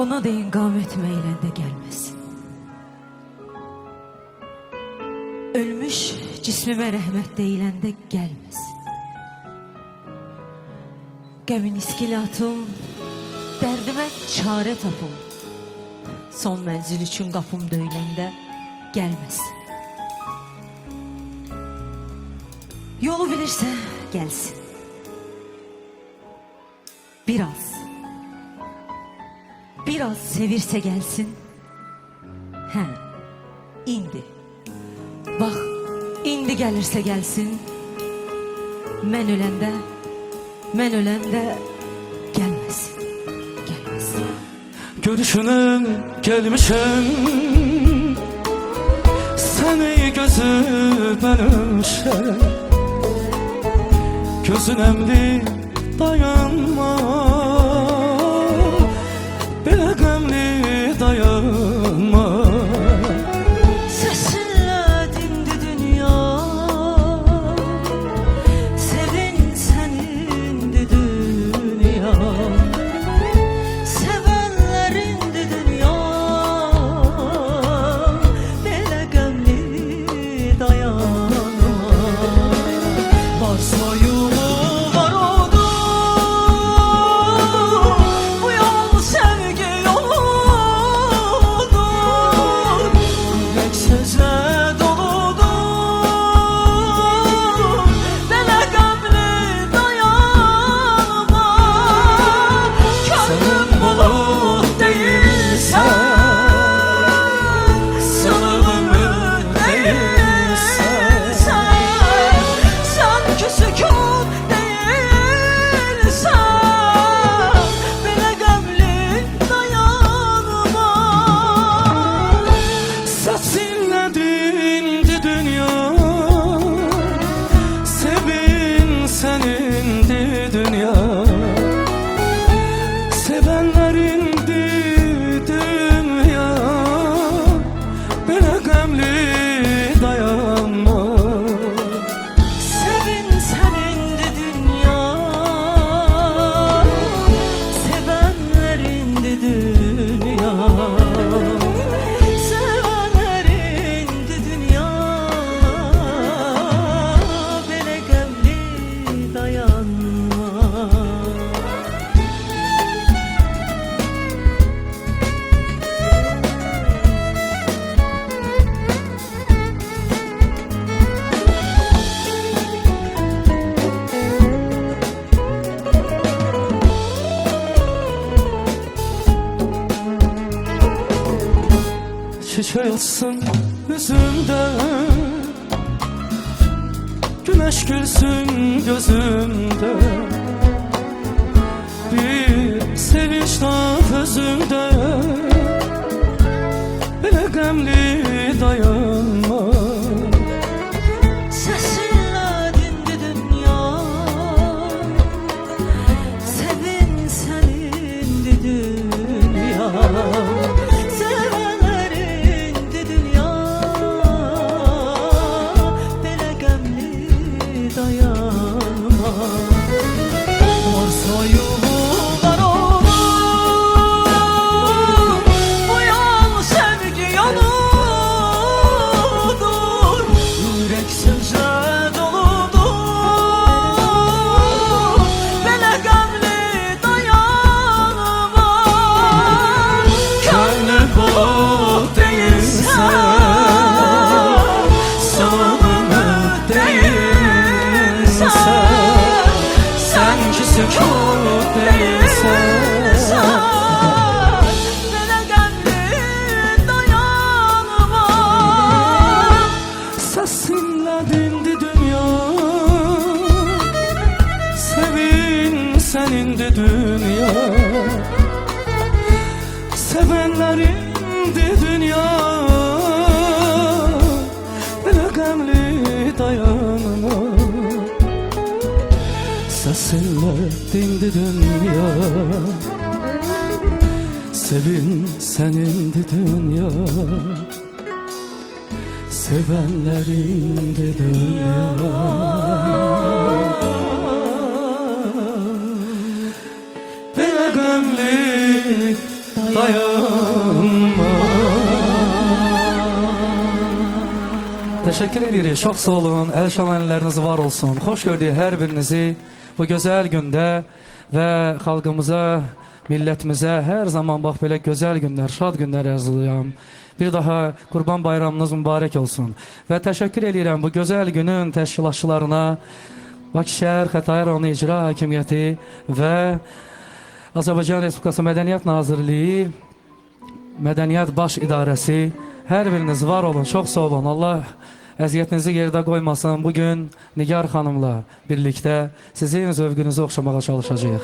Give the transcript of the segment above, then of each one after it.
ona deyin qam etmə eyləndə gəlməsin. Ölmüş cismimə rəhmət deyiləndə gəlməsin. Qəmin iskilatım, dərdimə çarə tapım. Son mənzil üçün qapım döyüləndə gəlməsin. Yolu bilirsə gəlsin. Biraz sevirsə gəlsin. Hə, indi. Bax, indi gəlirsə gəlsin. Mən öləndə gəlməsin. Görüşünün gelmişim, seni gözü bölmüşüm. Gözün emli dayanma, belə qəmli dayanma. Səsinlə dindi dünya, sevin sənindi dünya. Sevənlərindi dünya, belə qəmli dayanma. Var soyumu var odur, bu yol sevgi yoludur. Yürek sözle doludur, belə qəmli dayanma. Könlüm bulut değilsen, sanılımı değilsen, sanki sükut değilsen, belə qəmli dayanma. Saçınla dindi dünya, sevin senindi dünya. Sevenlerindi dünya, belə qəmli dayanma. Sevin sənindi dünya, sevənlərindi dünya. Sevənlərindi dünya, belə qəmli dayanma. Çiçek açsın yüzümde, güneş gülsün gözümde. Bir sevinç laf özümde, belə qəmli dayanma. Səsinlə dindi dünya, sevin sənindi dünya. Sevənlərindi dünya, belə qəmli dayanma. Var soyumu var olur, bu yol sevgi yoludur. Yürek sözle doludur, belə qəmli dayanma. Könlü bulut değilsen, sanılımı değilsen, sanki sükut değilsen, belə qəmli dayanma. sesinle dindi dünya, sevin senindi dünya. Sevenlerindi dünya, belə qəmli dayanma. Sesinle dindi dünya, sevin senindi dünya. Sevenlerindi dünya, belə qəmli dayanma. dayanma. Teşekkür edirik. Çok sağ olun. El şamanlarınız var olsun. Hoş gördük her birinizi bu güzel günde ve halkımıza, milletimize her zaman bak böyle güzel günler, şad günler arzulayam. Bir daha Kurban Bayramınız mübarek olsun. Ve teşekkür edirəm bu güzel günün təşkilatçılarına, Bakı Şəhər Xətai rayonu İcra Hakimiyyəti və Azərbaycan Respublikası Mədəniyyət Nazirliyi, Mədəniyyət Baş İdarəsi, hər biriniz var olun, çox sağ olun. Allah əziyyətinizi yerdə qoymasın. Bugün Nigar xanımla birlikte sizin zövqünüzü oxşamağa çalışacağıq.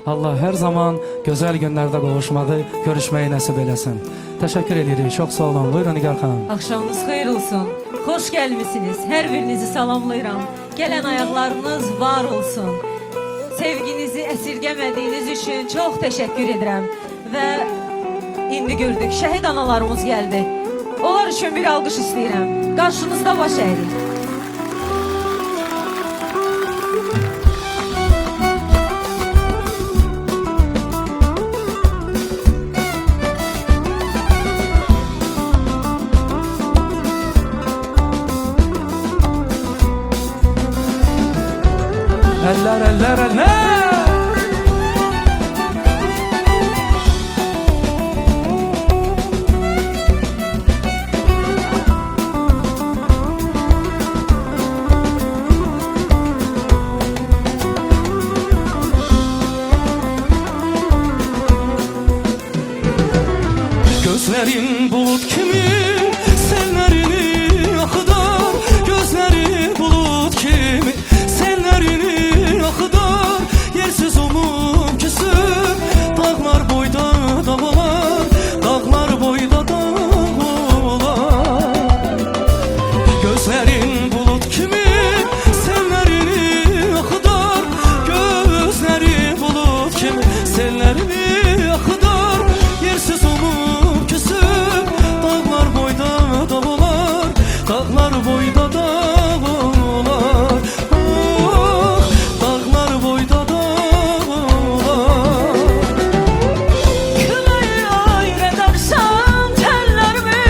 Allah her zaman güzel günlerde qovuşmağı, görüşmeyi nasip eləsin. Teşekkür edirik. Çok sağ olun. Buyurun Nigar xanım. Akşamınız xeyir olsun. Hoş gelmişsiniz. Her birinizi salamlayıram. Gelen ayaklarınız var olsun. Sevginizi esirgemediğiniz için çok teşekkür ederim. Ve indi gördük. Şehit analarımız geldi. Onlar için bir alkış istəyirəm. Karşınızda baş eğdik. Eller eller eller. Gözlerin bulut kimi, sellerini akıdar. Gözlerin bulut kimi, sellerini akıdar. Yersiz umum küsür, dağlar boyda dağlar, dağlar boyda dağlar. Gözlerin bulut kimi, sellerini akıdar. Gözleri bulut kimi, sellerini akıdar. Yersiz umum küsür, dağlar boyda dağlar, dağlar boyda dağlar. Ah, dağlar boyda dağlar. Küleyi ayrı edersen tellerimi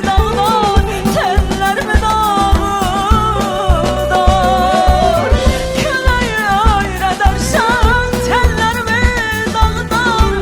dağlar, tellerimi dağlar. Küleyi ayrı edersen tellerimi dağlar,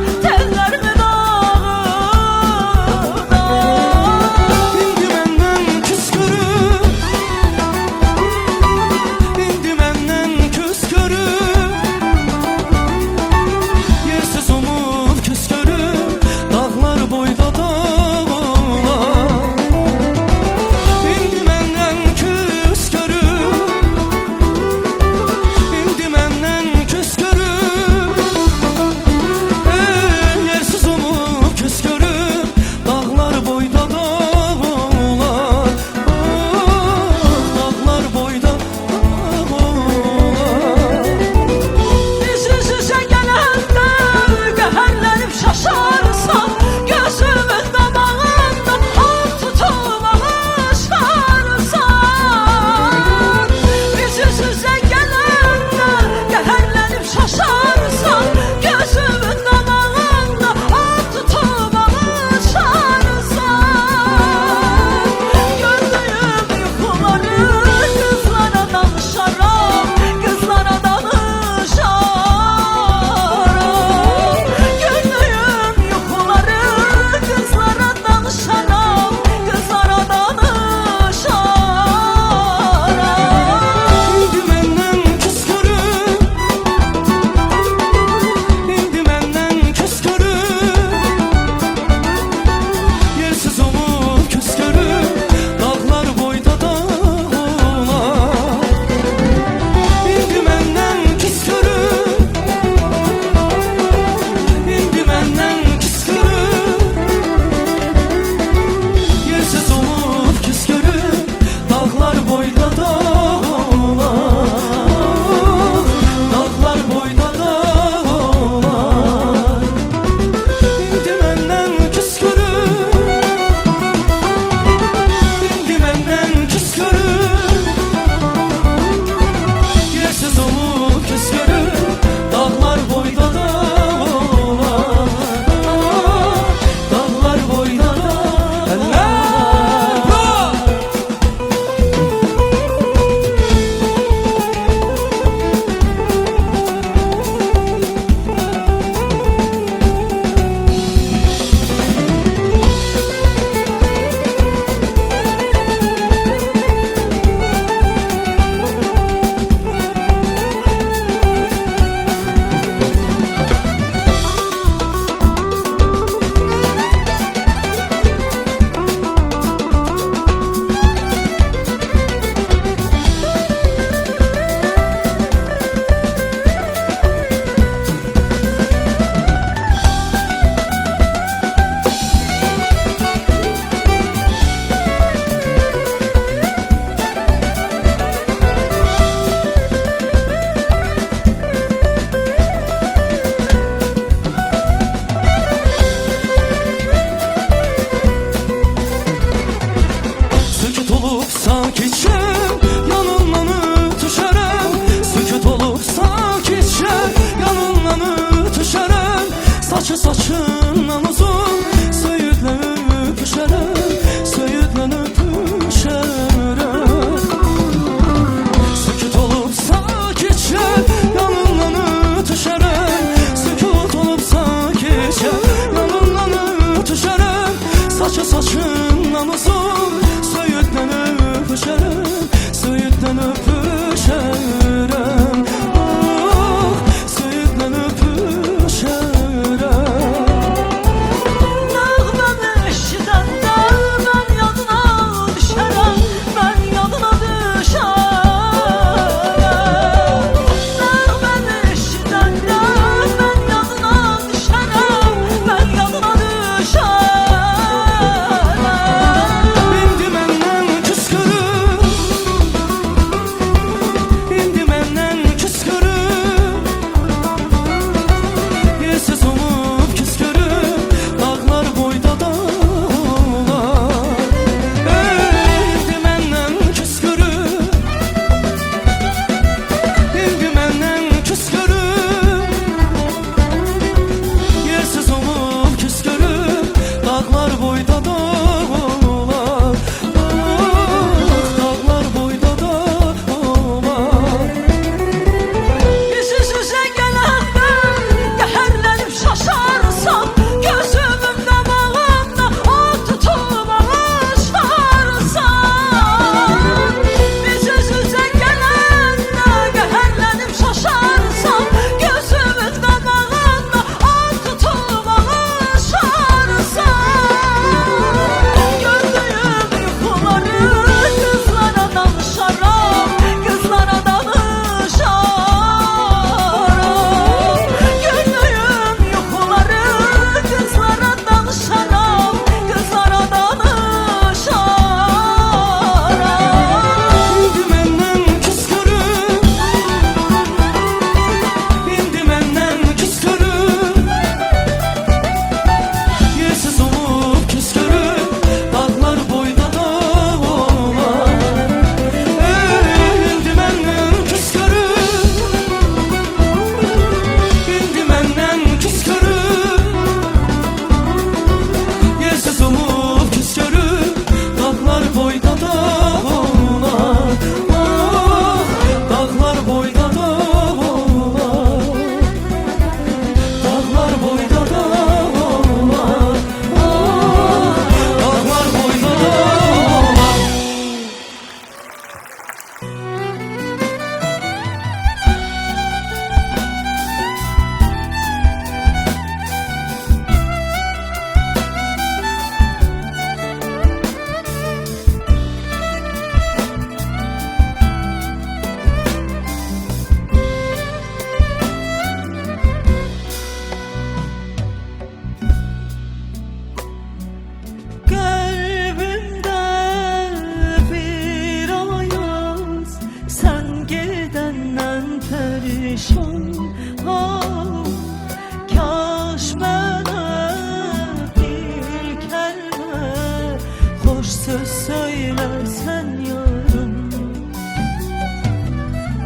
söz söylersen yarım,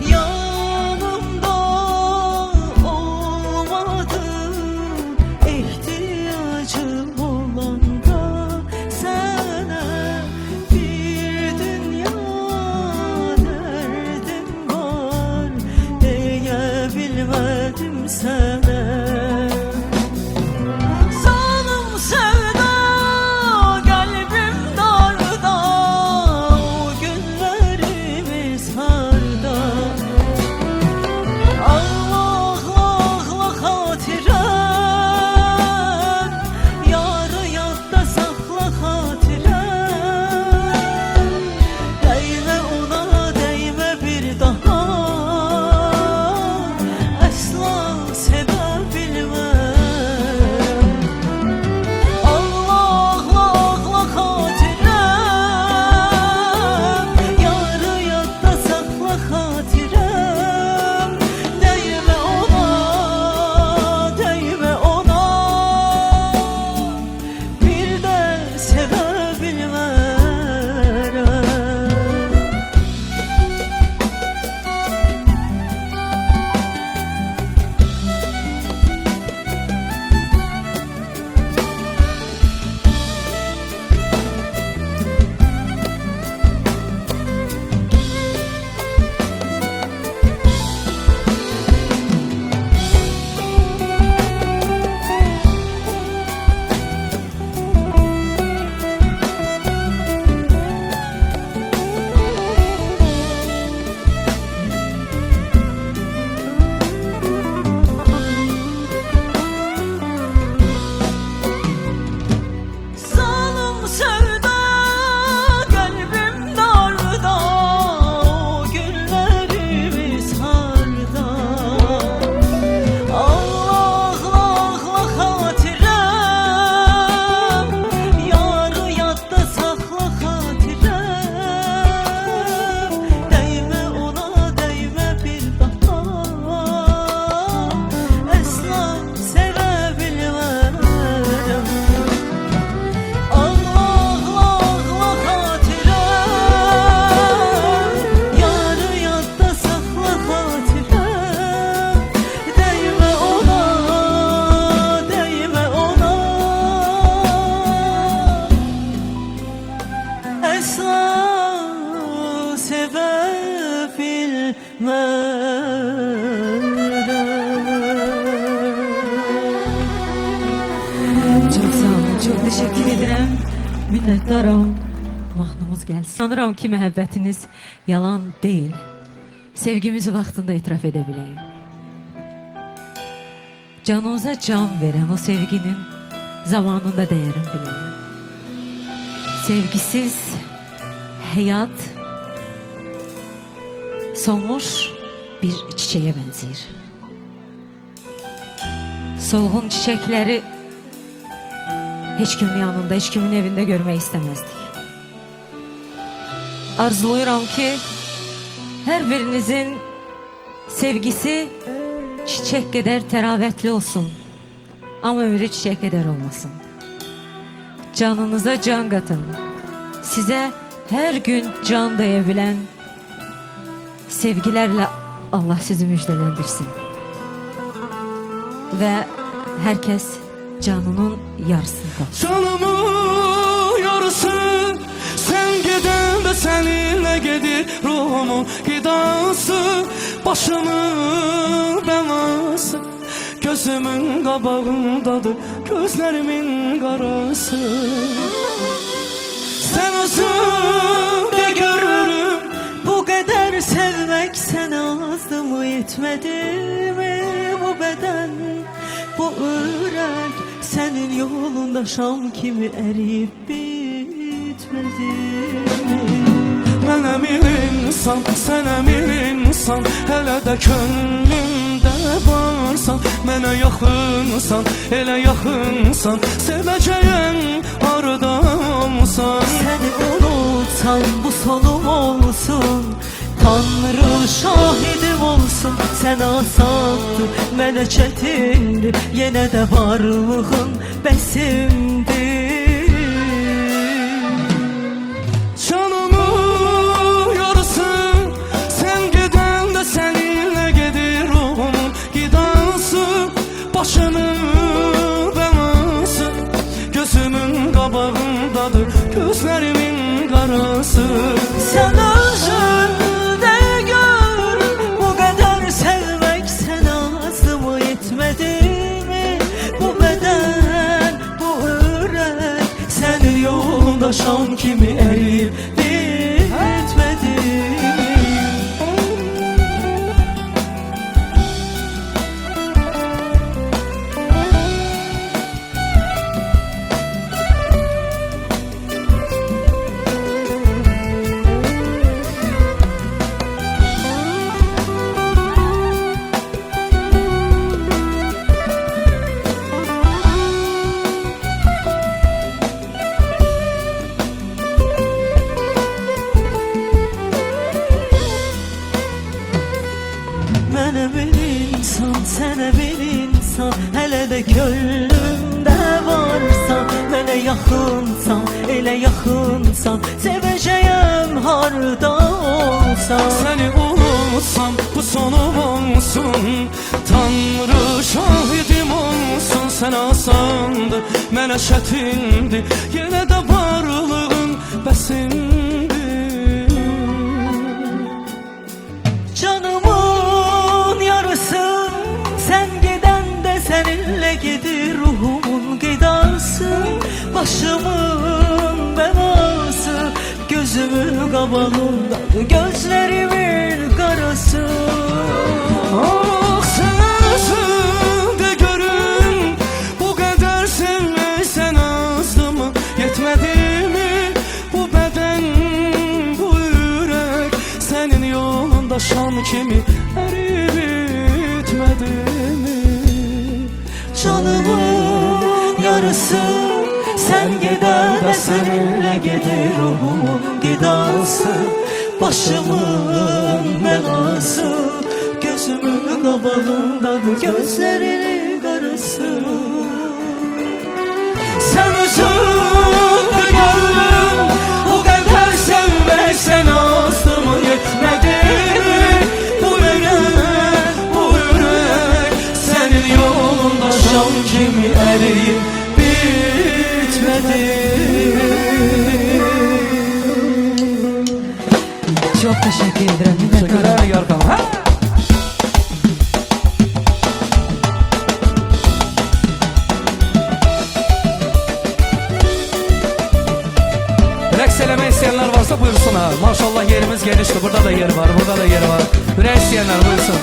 yanımda olmadın, ihtiyacım olanda sana bir dünya derdim var diyebilmedim sana. Çok sağ olun, çok teşekkür ederim. Minnettarım. Vaxtımız gəlsin. Sanıram ki, məhəbbətiniz yalan deyil. Sevgimizi vaxtında etiraf edə biləyim. Canınıza can verən o sevginin zamanında dəyərini biləyim. Sevgisiz həyat solmuş bir çiçeğe benzəyir. Solğun çiçekleri heç kimin yanında, heç kimin evində görmək istəməzdik. Arzulayıram ki, hər birinizin sevgisi çiçek qədər təravətli olsun, amma ömrü çiçek qədər olmasın. Canınıza can qatın, sizə hər gün can daya bilən sevgilərlə Allah sizi müjdeləndirsin. Və hər kəs canının yarısını qapsın. Canımın yarısı sen gedəndə seninle gedir ruhumun qidası, başımın bəması, gözümün qabağındadır gözlərimin qarası. Sen özün de görürüm, bu qədər sevmək sənə azdı mı, yetmədi mi bu bədən, bu ürək sənin yolunda şam kimi əriyib bitmədi mi? Mənəm insan, sənəm insan, hələ də könlümdə varsan. Mənə yaxınsan, elə yaxınsan, sevəcəyən hardamsan. Səni unutsam bu sonum olsun, Tanrı şahidim olsun. Sən asandır, mənə çətindir, yenə də varlığın bəsimdir. qabağındadır gözlərimin qarası. Sen özün de gör, bu kadar sevmek sana azımı yetmedi mi? Bu beden, bu yürek, senin yolunda şam kimi eriyip bitmedi mi? Mənə bir insan, sənə bir insan, hələ də könlümdə varsan, mənə yaxınsan, elə yaxınsan, sevəcəyəm harda olsan. Səni unutsam bu sonum olsun, Tanrı şahidim olsun. Sən asandır, mənə çətindir, yenə də varlığın bəsindir. Canımın yarısı, sen gidende seninle gidir ruhumun gıdası. Başımın belası, gözümün kabağında gözlerimin karası. Ah sen özün de görün, bu kadar sevmek sen azdı mı, yetmedi mi? Bu beden, bu yürek, senin yolunda şam kimi eriyip bitmedi mi? Canımın yarısı, sen gidende seninle gider ruhumun gıdası. Başımın belası, gözümün kabağında gözlerinin karası. Sen özünde gönlüm, bu kadar sevmek sen azdı mı, yetmedi mi? Bu yürek, senin yolunda şam kimi eriyip bitmedi. Çok teşekkür ederim. Teşekkürler Yarkan. Ha? Rəqs eləmək istəyənlər varsa buyursun ha. Maşallah yerimiz genişdir. Burada da yer var, burada da yer var. Rəqs istəyənlər buyursun.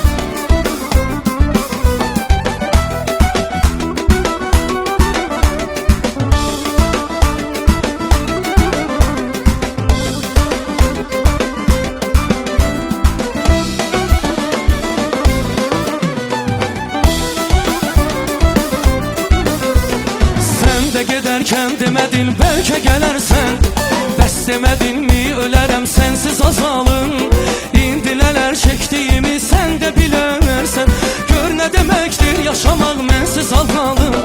Gedərkən demədin bəlkə gələrsən, bəs demədin mi ölərəm sənsiz azalım. İndi nələr çəkdiyimi sən də bilərsən, gör nə deməkdir yaşamaq mənsiz azalım.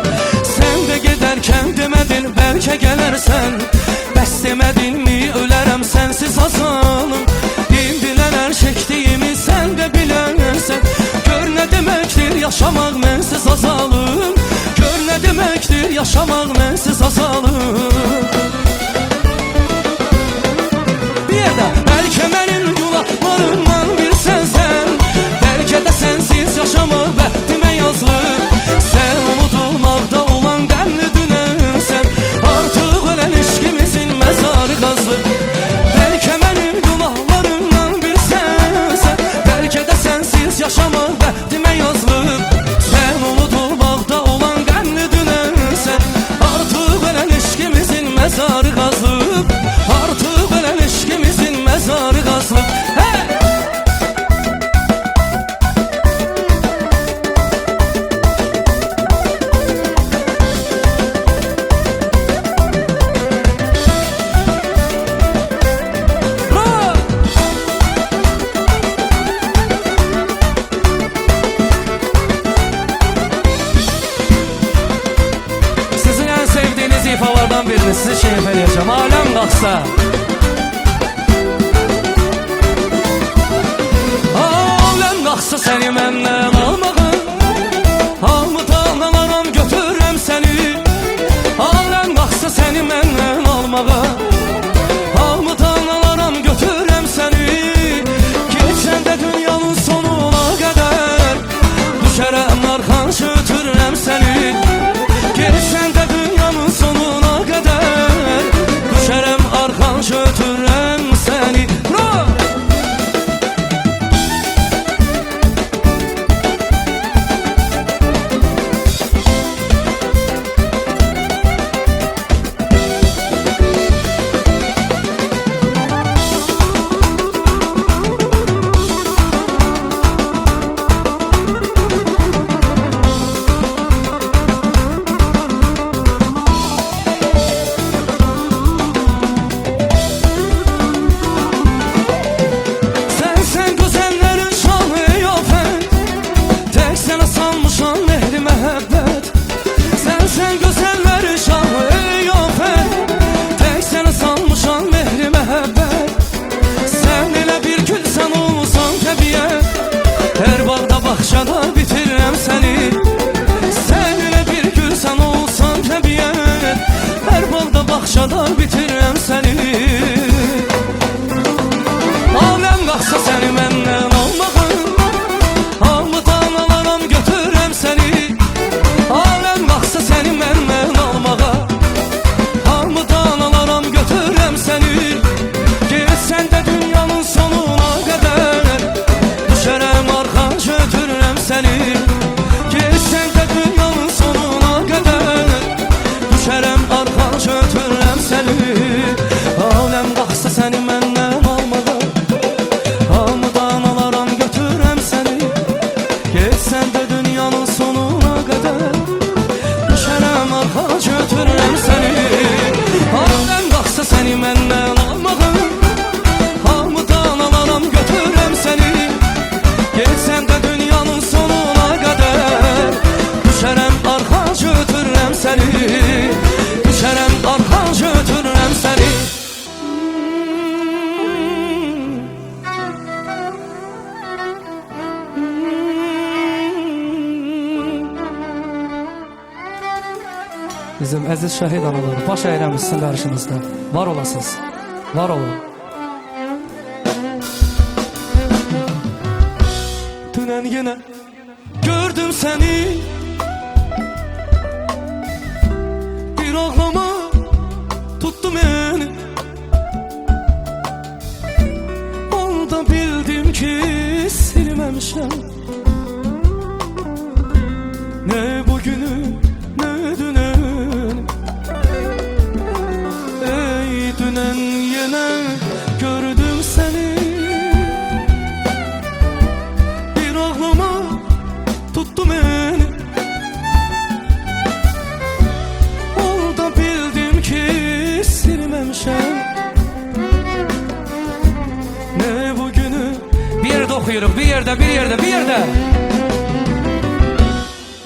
Sən də gedərkən demədin bəlkə gələrsən, bəs demədin mi ölərəm sənsiz azalım. İndi nələr çəkdiyimi sən də bilərsən, gör nə deməkdir yaşamaq mənsiz azalım. Gör nə deməkdir yaşamaq mənsiz azalım. Bir də bəlkə mənim günahlarımdan bir sənsən, bəlkə də sənsiz yaşamaq bəxtimə yazılıb. Sən unudulmaqda olan qəmli dünənsən, artıq ölən eşqimizin məzarı qazılıb. Bəlkə mənim günahlarımdan bir sənsən, bəlkə də sənsiz yaşamaq bəxtimə yazılıb. Sən unudulmaqda olan qəmli dünənsən, artıq ölən eşqimizin məzarı qazılıb. Artıq ölən eşqimizin məzarı qazılıb. Hey! Sizin en sevdiğiniz ifalardan birini sizi şerif edeceğim. Alem kalksa. Alem kalksa seni məndən almağın, almı dağlanaram götürürəm səni. Alem kalksa seni məndən bağçada bitirirəm səni. Səninlə bir gül sən olsan təbiət, hər bağda bağçada bitirirəm səni. Aləm qalxsa səni məndən almağın, hamıdan alaram götürürəm səni. Aləm qalxsa səni məndən almağa, hamıdan alaram götürürəm səni. Getsən də dünyanın sonuna qədər, düşərəm arxanca ötürürəm səni. Getsən də dünyanın sonuna qədər, düşərəm arxanca ötürürəm səni. Aləm qalxsa səni məndən almağa, hamıdan alaram götürürəm səni. Getsən də dünyanın sonuna qədər, düşərəm arxanca ötürürəm səni. Aləm qalxsa səni məndən almağa, hamıdan alaram götürürəm səni. Getsən də dünyanın sonuna qədər, düşərəm arxanca ötürürəm səni. Düşərəm arxanca ötürürəm səni. Bizim əziz şəhid analar, baş əyləmişsin qarşınızda. Var olasınız, var olun. Dünən yenə gördüm səni, bir ağlama tuttu məni. Onda bildim ki silməmişəm nə bugünü nə dünən. Ey dünən yenə gördüm səni, bir ağlama tuttu məni. Onda bildim ki silməmişəm nə bugünü. Bir yerde okuyuruq, bir yerde, bir yerde, bir yerde.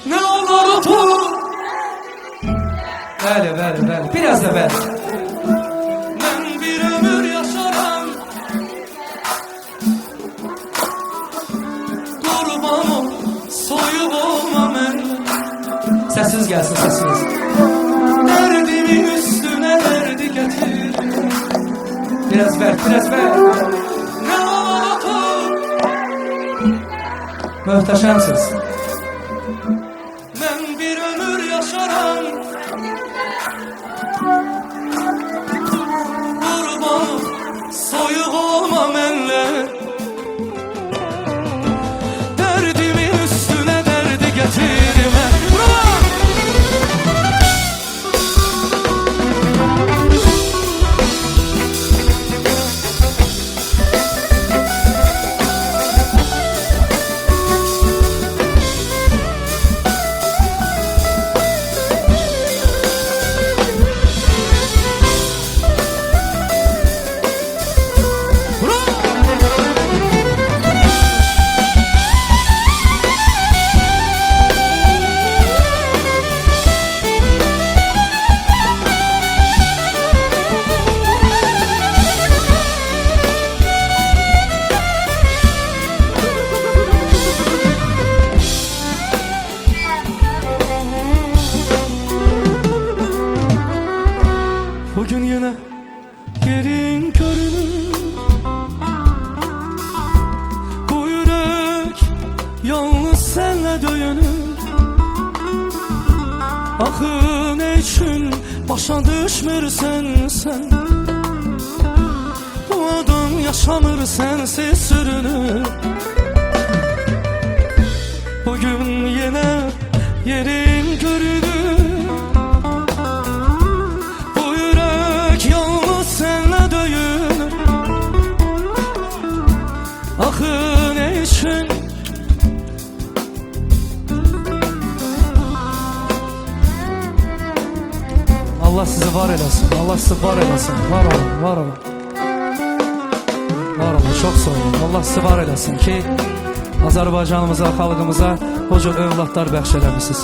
Ne olur bu? Bəli, bəli, bəli. Biraz da bəli. Ben bir ömür yaşaram, kurbanım soyup olma mən. Səsiz gəlsin, səsiz. Derdimin üstüne derdi getir. Biraz bəli, biraz bəli. Ne olur bu? Möhtəşəmsiniz. Ben bir ömür yaşaram, kurbanım soyup olma mənlə. Derdimin üstüne derdi getirme. Bravo! Bugün yine yerin körünü, bu yürek yalnız senle döyünür. Axı ne için başa düşmürsen sen, bu adam yaşamır sensiz sürünür. Bugün yine yerin körünü, axı ne için? Allah sizi var eləsin, Allah sizi var eləsin. Var olun, var olun. Var olun, çok sağ olun. Allah sizi var eləsin ki, Azərbaycanımıza, xalqımıza o cür övladlar bəxş eləmişsiniz.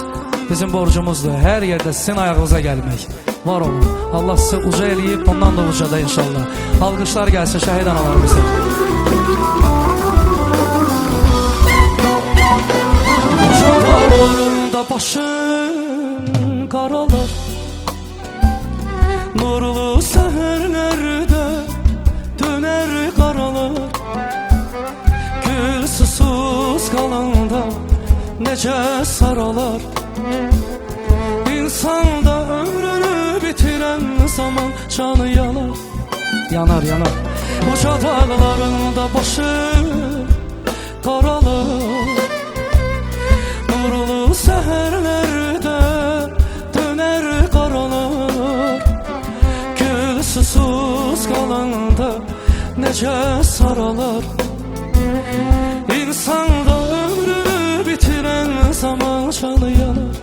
Bizim borcumuzdur hər yerdə sizin ayağınıza gəlmək. Var olun. Allah sizi uca eləyib, ondan da ucada inşallah. Alqışlar gəlsin şəhid analarımıza. Uca dağlarında başın qaralar, nurlu səhərlərdə dönər qaralar. Gül susuz qalanda necə saralar. İnsanda ömrünü bitirən zaman canı yanar. Yanar, yanar. Uca dağlarında başı qaralar, nurlu səhərlərdə dönər qaralar. Gül susuz qalanda necə saralar. İnsanda ömrünü bitirən zaman canı yanar.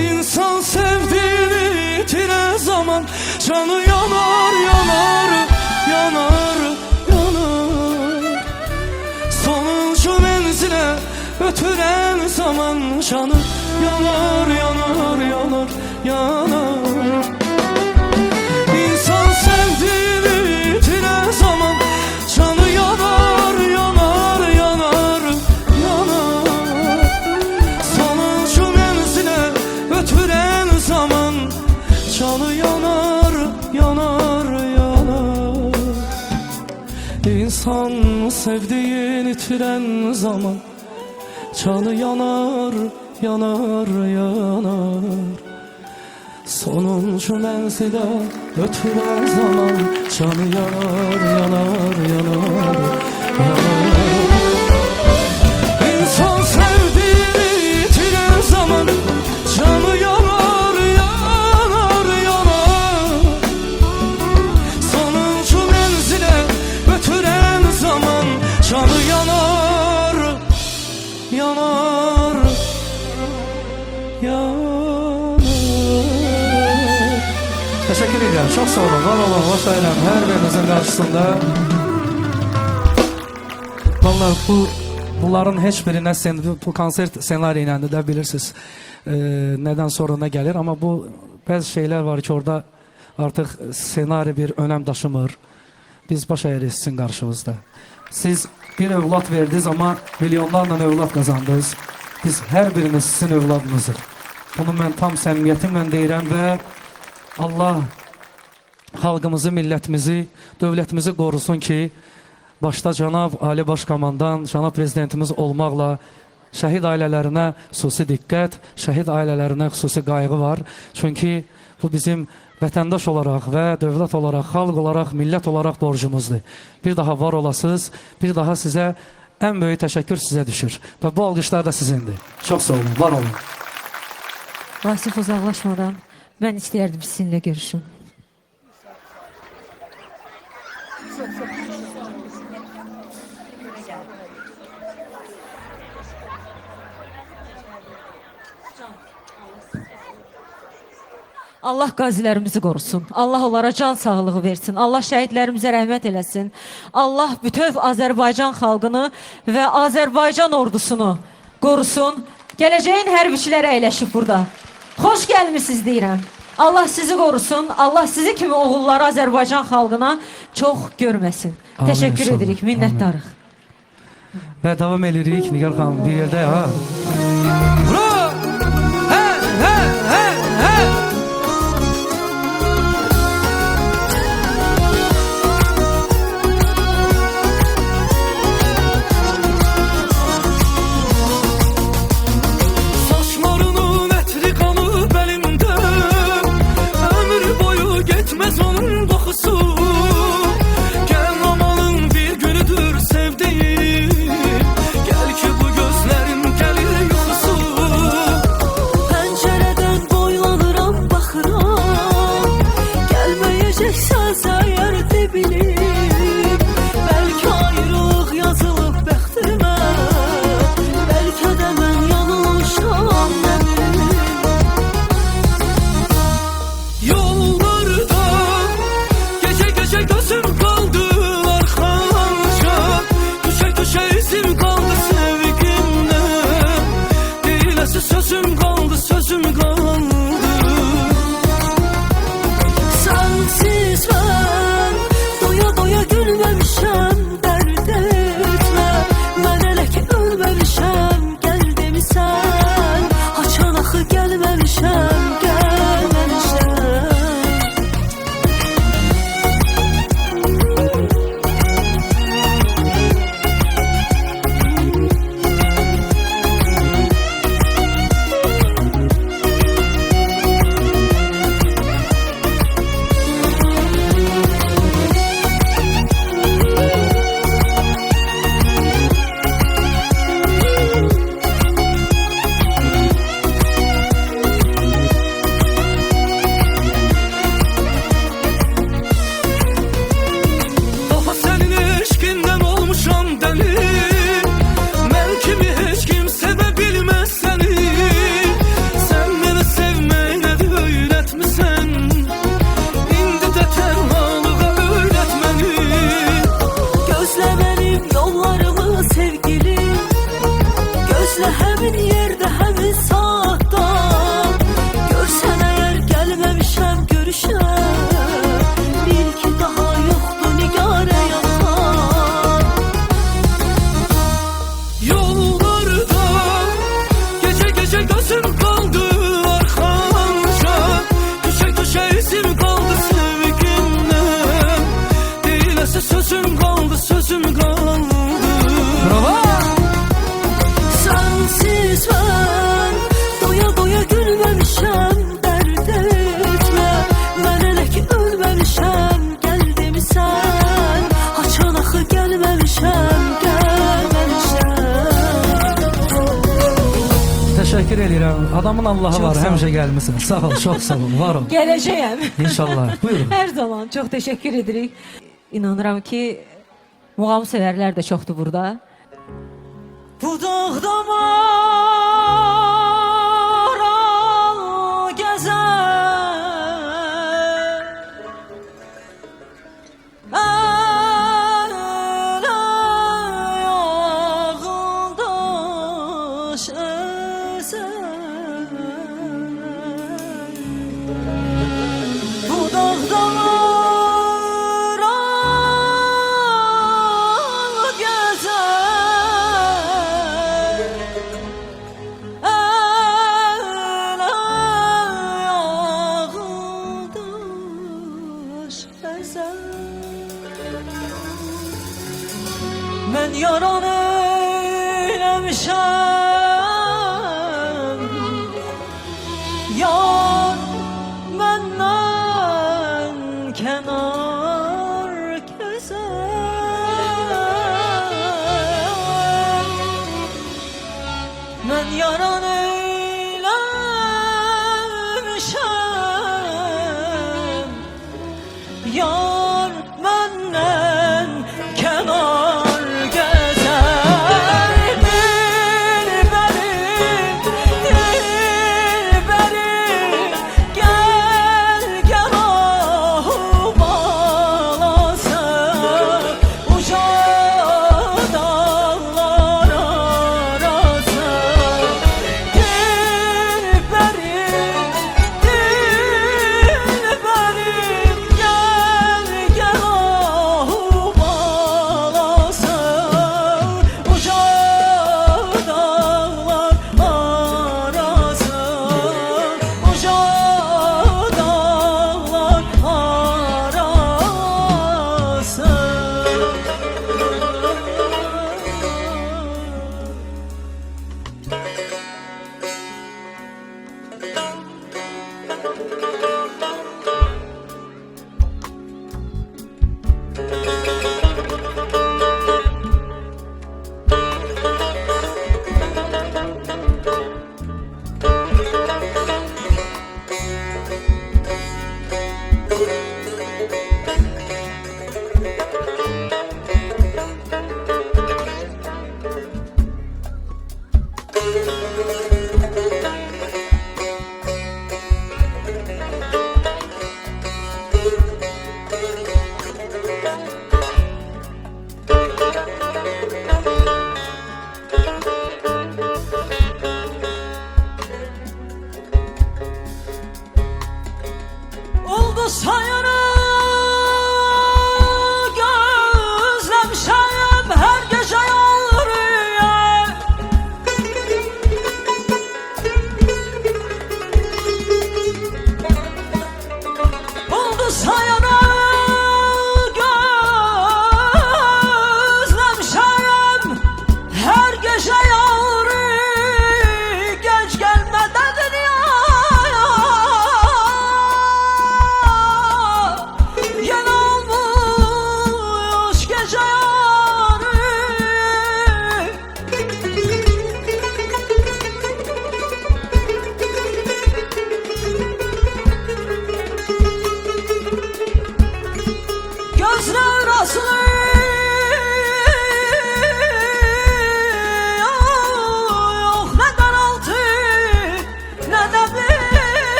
İnsan sevdiğini itirən zaman canı yanar, yanar, yanar, yanar. Sonuncu menzilə ötürən zaman canı yanar, yanar, yanar, yanar. İnsan sevdiğini itirən zaman canı yanar, yanar, yanar, yanar. Sonuncu menzilə ötürən zaman canı yanar, yanar, yanar. İnsan sevdiğini itirən zaman canı yanar, yanar, yanar. Sonuncu menzilə ötürən zaman canı yanar, yanar, yanar, yanar. İnsan sevdiğini itirən zaman canı yanar, yanar, yanar. Sonuncu menzilə ötürən zaman canı yanar, yanar, yanar. Teşekkür ederim. Çok sağ olun. Var olun. Hoş ayırım. Her birinizin karşısında. Vallahi bunların heç birinə bu konsert senaryo ilə də bilirsiniz. Nədən sonra nə gəlir. Amma bu bəzi şeylər var ki, orada artıq senaryo bir önəm daşımır. Biz baş əyərik sizin qarşınızda. Siz bir övlad verdiniz ama milyonlarla övlad kazandınız. Biz her biriniz sizin övladınızdır. Bunu mən tam səmimiyyətimlə deyirəm və Allah xalqımızı, millətimizi, dövlətimizi qorusun ki, başta Cənab Ali Başkomandan, Cənab Prezidentimiz olmaqla şəhid ailələrinə xüsusi diqqət, şəhid ailələrinə xüsusi qayğı var. Çünki bu bizim vətəndaş olaraq və dövlət olaraq, xalq olaraq, millət olaraq borcumuzdur. Bir daha var olasınız, bir daha sizə ən böyük təşəkkür sizə düşür. Və bu alqışlar da sizindir. Çox sağ olun, var olun. Vasif uzaqlaşmadan mən istəyərdim sizinlə görüşüm. Allah qazilərimizi qorusun. Allah onlara can sağlığı versin. Allah şəhidlərimizə rəhmət eləsin. Allah bütöv Azərbaycan xalqını və Azərbaycan ordusunu qorusun. Gələcəyin hərbiçiləri əyləşib burada. Xoş gəlmisiniz deyirəm. Allah sizi qorusun. Allah sizi kimi oğulları Azərbaycan xalqına çox görməsin. Amin, Təşəkkür inşallah. edirik, minnətdarıq. Və davam edirik, Nigar xanım, bir yerdə ha. Gel ki bu gözlerin gelir gəlməmişəm, gəlməmişəm. Daha senin eşkinden olmuşam deli. Ben kimi hiç kim sevebilmez seni. Sen beni sevmeyine de öğretmişsen. İndi de tenhalığa öğret beni. Gözlə mənim yollarımı sevgilim, gözlə həmin yerdə, həmin saatda. Görsən əgər gəlməmişəm görüşə, bil ki daha yoxdur nigarə yaxan. Yollarda gece gece gözüm kaldı arkanca. Düşe düşe izim kaldı sevgimden. Değilese sözüm kaldı, sözüm kaldı. Bravo. Sensiz mən doya doya gülməmişəm, dərd etmə. Mən elə ki ölməmişəm, gəl demisən. Haçan axı gəlməmişəm, gəlməmişəm. Teşekkür edirəm. Adamın Allahı Çok var. sağ ol. Həmişə gəlmisən. Sağ ol, çox sağ ol. Var ol. Gələcəyəm. İnşallah. Buyurun. Hər zaman çox təşəkkür edirik. İnanıram ki, muğam sevərlər də çoxdur burada. Bu dağda maral gəzər, əl ayağında əzər. Bu dağda maral gəzər, əl ayağında əzər. Mən yaran eyləmişəm, yar məndən kənar gəzər. Mən yaran eyləmişəm, yar məndən kənar gəzər. Dilbərim, dilbərim, gəl gəl ahım alasın. Uca dağlar arası. Dilbərim, dilbərim, gəl gəl ahım alasın. Uca dağlar arası. Uca dağlar arası.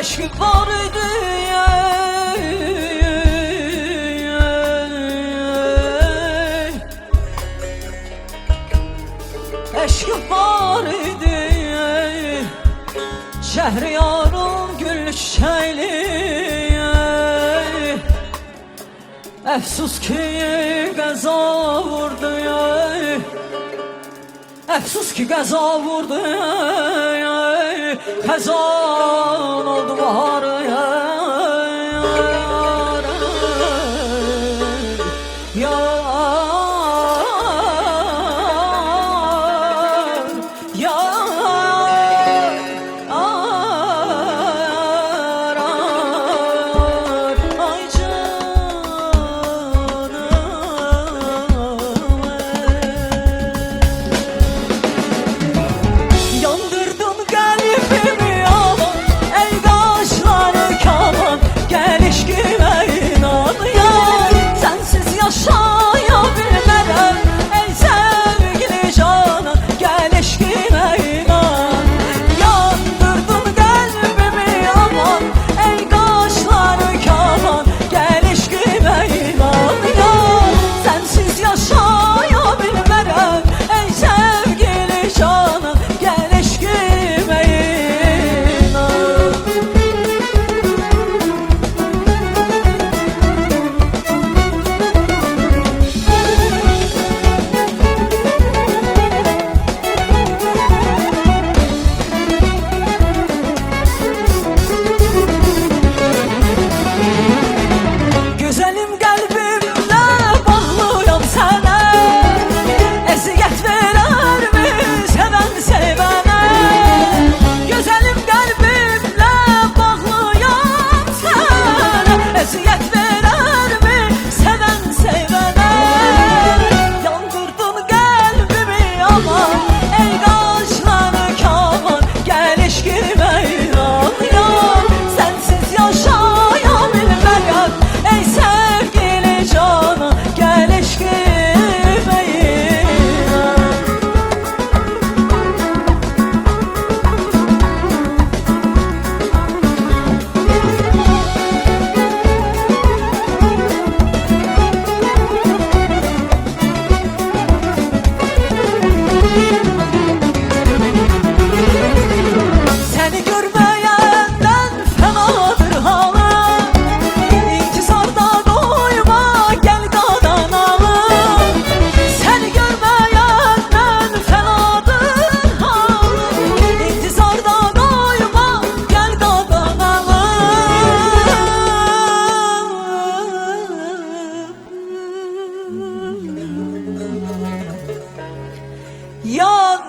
eşk var idi eşk var idi Şehriyarım gül çiçekli Efsus ki qəza vurdu Efsus ki qəza vurdu Xəzan oldu baharı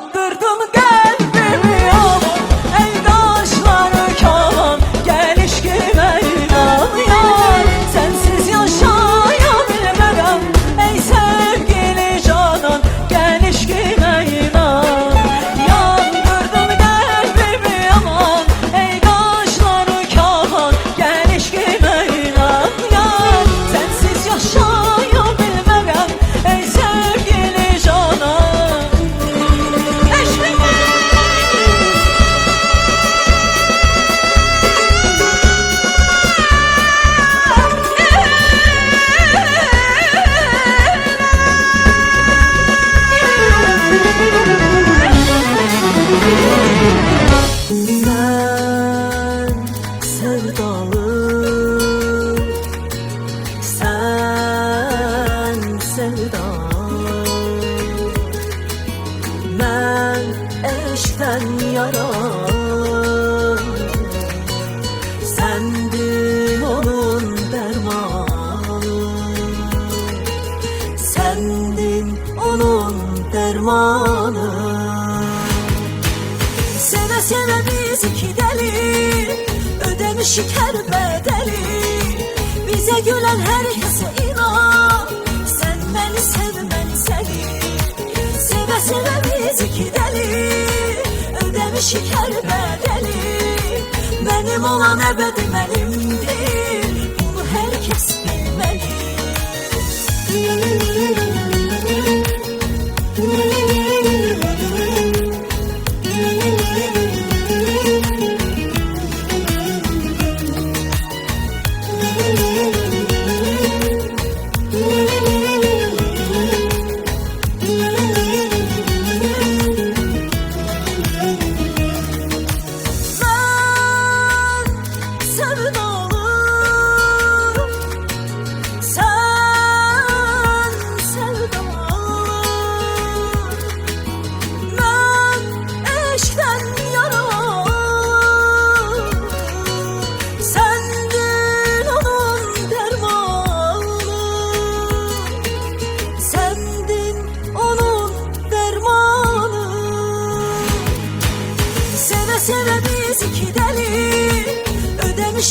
Yandırdın kalbimi aman ey kaşları kaman Gel eşkime inan yar sensiz yaşayabilmem Ey sevgili canan gel eşkime inan Yandırdın kalbimi aman ey kaşları kaman Gel eşkime inan yar sensiz yaşayabilmem Ey sevgili canan Sen sevdalı, sen sevdalı Ben eşkten yaralı Sendin onun dermanı Sendin onun dermanı Seve seve biz iki deli Ödemişik her bedeli Bize gülen herkese inan Sen beni sev ben seni Seve seve biz iki deli Ödemişik her bedeli Benim olan ebedim elimdir Bunu herkes bilmeli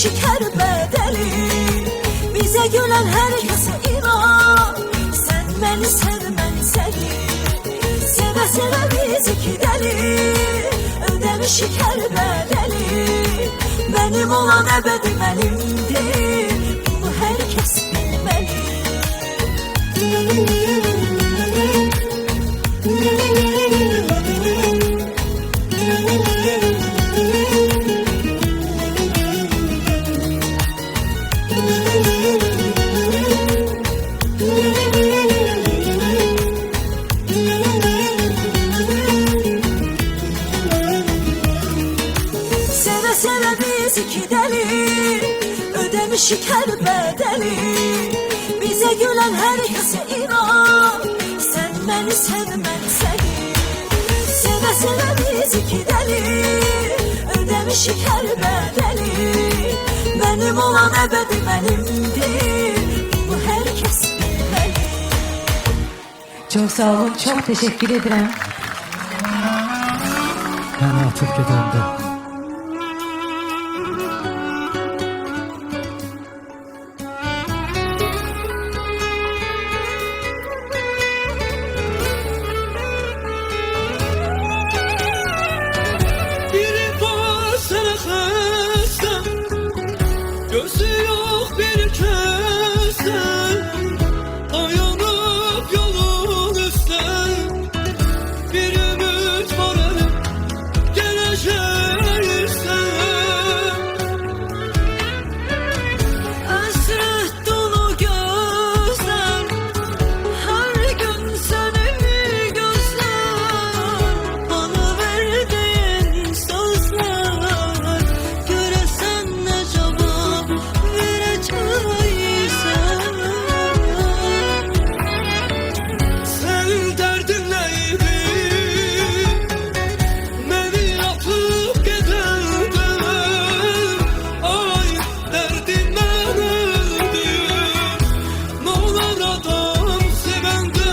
ödemişik her bedeli. Bize gülen herkese inan, sen beni sev ben seni. Seve seve biz iki deli, ödemişik her bedeli. Benim olan ebedi benimdir, bunu herkes bilmeli. Seve seve biz iki deli, ödemişik her bedeli. Bize gülen herkese inan, sen beni sev ben seni. Seve seve biz iki deli, ödemişik her bedeli. Benim olan ebedi benimdir, bunu herkes bilmeli. Çok sağ olun, çok teşekkür ederim. Beni atıp gedəndə Biri var sana xəstə, gözü yox bir kəsən, dayanıb yolun üstə. Bir ümid var əlim, gələcəksən. Hasret dolu gözler, her gün seni gözler. Bana verdiğin sözler, göresen ne cevap vereceksen. Sen dərdin neydi? Məni atıp gedəndə, ay dərdindən öldüm. N'olar adam sevəndə.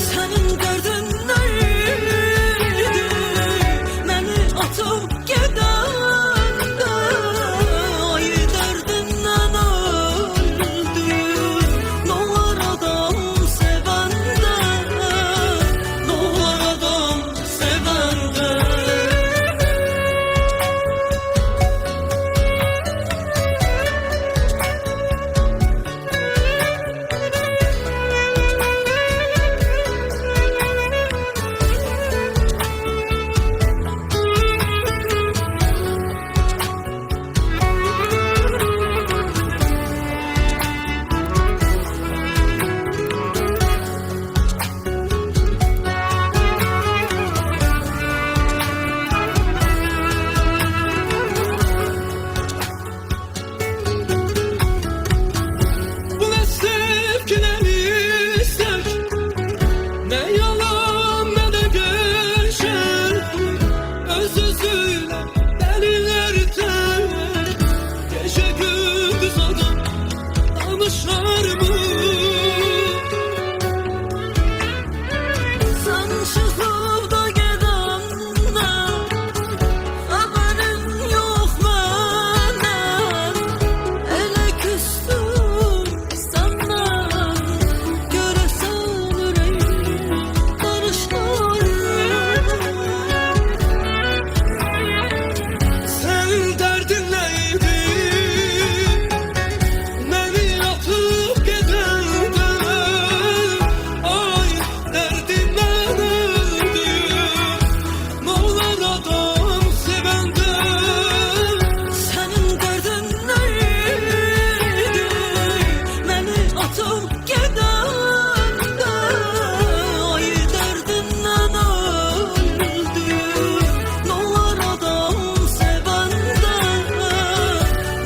Senin derdin neydi? Beni atıp gidende, ay derdinden öldüm. N'olar adam sevende, N'olar adam sevəndə. Bu ne sevgi ne istek, ne yalan ne de gerçek. Özüzüyle delilerden, gece gündüz adam danışar mı? sen çıkıp da gidende, haberin yok benden. Ele küstüm senden, göresen yüreğim karışlar. Sen derdin neydi? Beni atıp gedəndə, ay dərdindən öldüm. N'olar adam sevəndə. Senin derdin neydi? Beni atıp gidende, ay derdinden öldüm. N'olar adam sevende,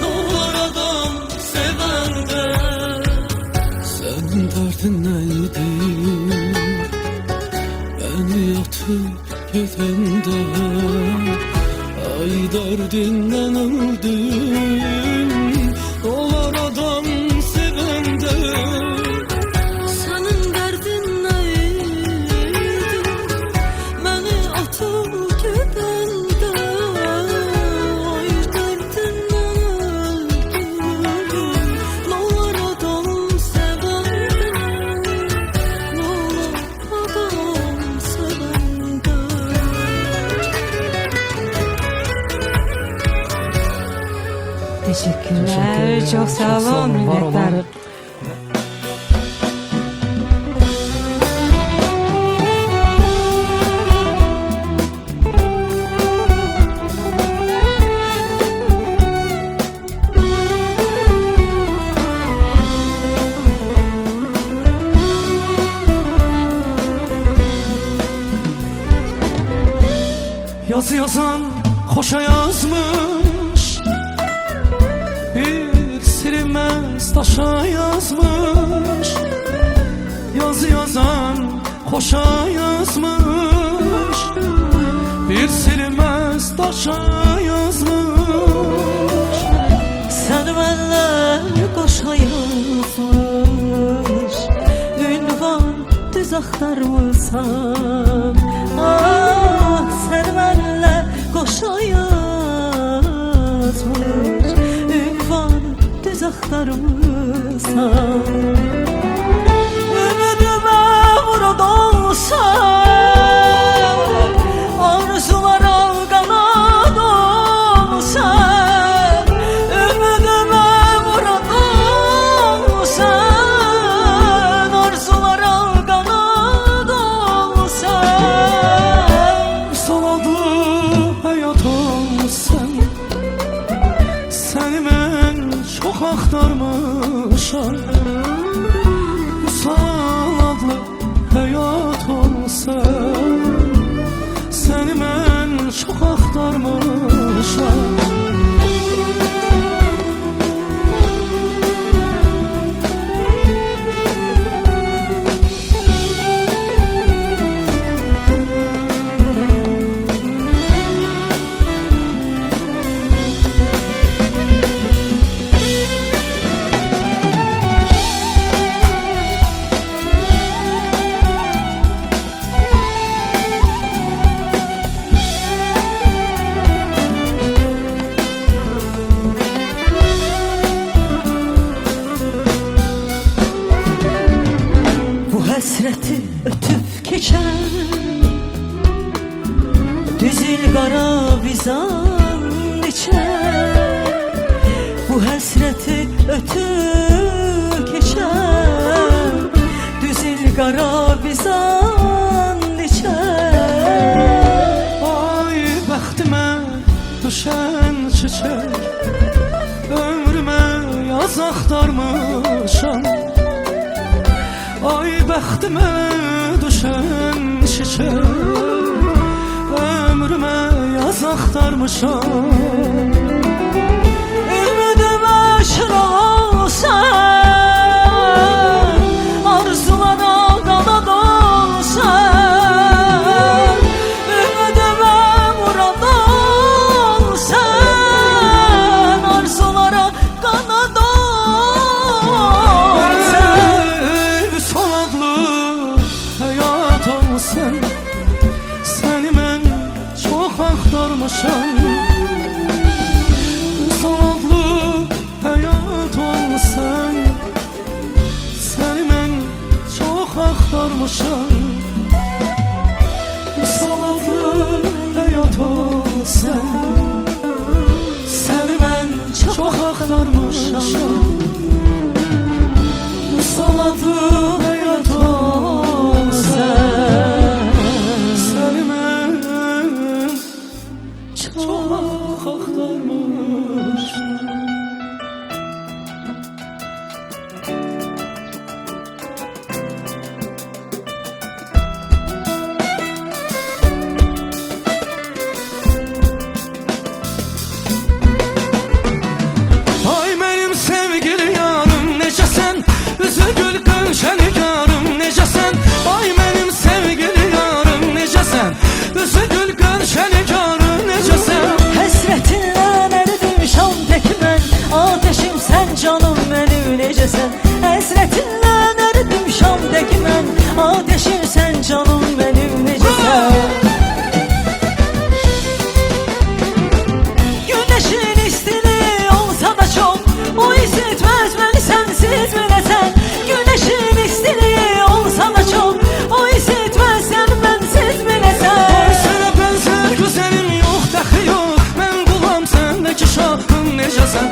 N'olar adam sevəndə. Sən dərdin neydi? Beni atıp gedəndə, ay dərdindən öldüm. N'olar adam sevəndə. senin derdin neydi? Beni atıp gidende, ay derdinden Teşekkürler. Çok sağ Çok sağ olun. olun, var olun. Minnettarım. Yazı yazan hoşa yazmış, bir silinmez taşa yazmış. Yazı yazan hoşa yazmış, bir silinmez taşa yazmış. Sen benimle koşa yazmış, ünvan düz axtarmısan. Ah, sen benimle koşa yazmış, ünvan düz axtarmısan. Ümidime burada olsan, arzulara qanad olsan. Ümidime burada olsan, arzulara qanad olsan. Saladı hayat olsan, seni mən çox axtarmışam. Saladı hayat olsan, seni mən çox axtarmışam. Həsrəti ötüb keçən düzül qara bizan içər. Bu həsrəti ötüb keçən düzül qara bizan içər. Ay bəxtimə düşən çiçək, ömrümə yaz axtarmışam. Ay bəxtimə düşən çiçək, ömrümə yaz axtarmışam. Ümidimə şıraq olsan, arzulara qanad olsan. Ümidimə murad olsan, arzulara qanad olsan. Son adlı hayat olsan, seni mən çox axtarmışam. Son adlı hayat olsan, seni mən çox axtarmışam. Son adlı hayat olsan, seni mən çox axtarmışam. Saladı hayat olsan, seni mən çox axtarmışam. Ay mənim sevgili yarım, necəsən? Üzü gül qönşəli yarım, necəsən? Ay mənim sevgili yarım, necəsən? Üzü gül qönşəli yarım, necəsən? Həsrətinlə əridim şam tək mən, ateşim sən canım mənim necəsən? Həsrətinlə əridim şam tək mən, ateşim sən canım mənim necəsən? Güneşin istiliği olsa da çok, o hissetmez beni sensiz biləsən. Güneşin istiliği olsa da çok, o hissetmez sen bensiz biləsən. Ay sənə bənzər gözəlim yox, dəxi yox. Mən qulam səndəki şahım, necəsən?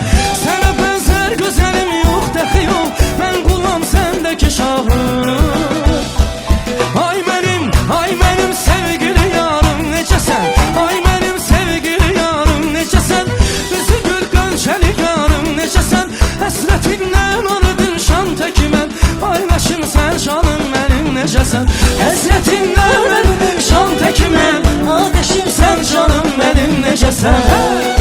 necəsən Həsrətindən öldüm şan təki mən Ateşim Sən canım mənim necəsən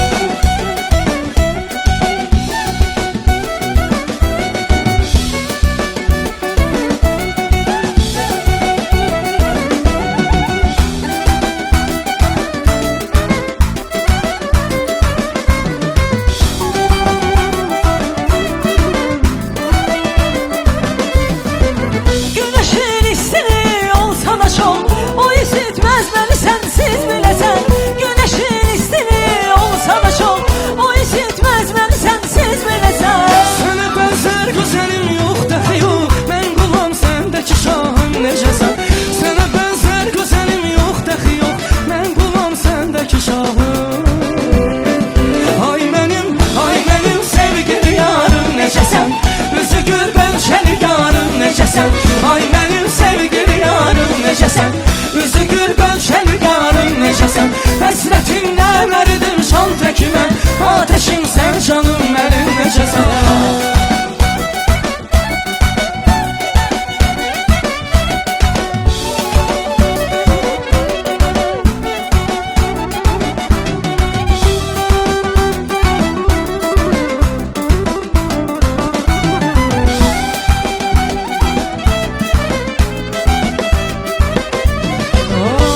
Güneşin istili olsa da çok O isitmez beni sensiz bilesen Güneşin istili olsa da çok O isitmez beni sensiz bilesen Sənə bənzər gözəlim yox dəxi yox Mən qulam səndəki şahım necəsən Sənə bənzər gözəlim yox dəxi yox Mən qulam səndəki şahım Ay mənim sevgili yarım necəsən Üzü gül bənşəli yarım necəsən Ay mənim sevgili yarım necəsən Üzü gül bənşəli yarım necəsən Həsrətindən əridim şan təki mən Ateşim sən canım mənim necəsən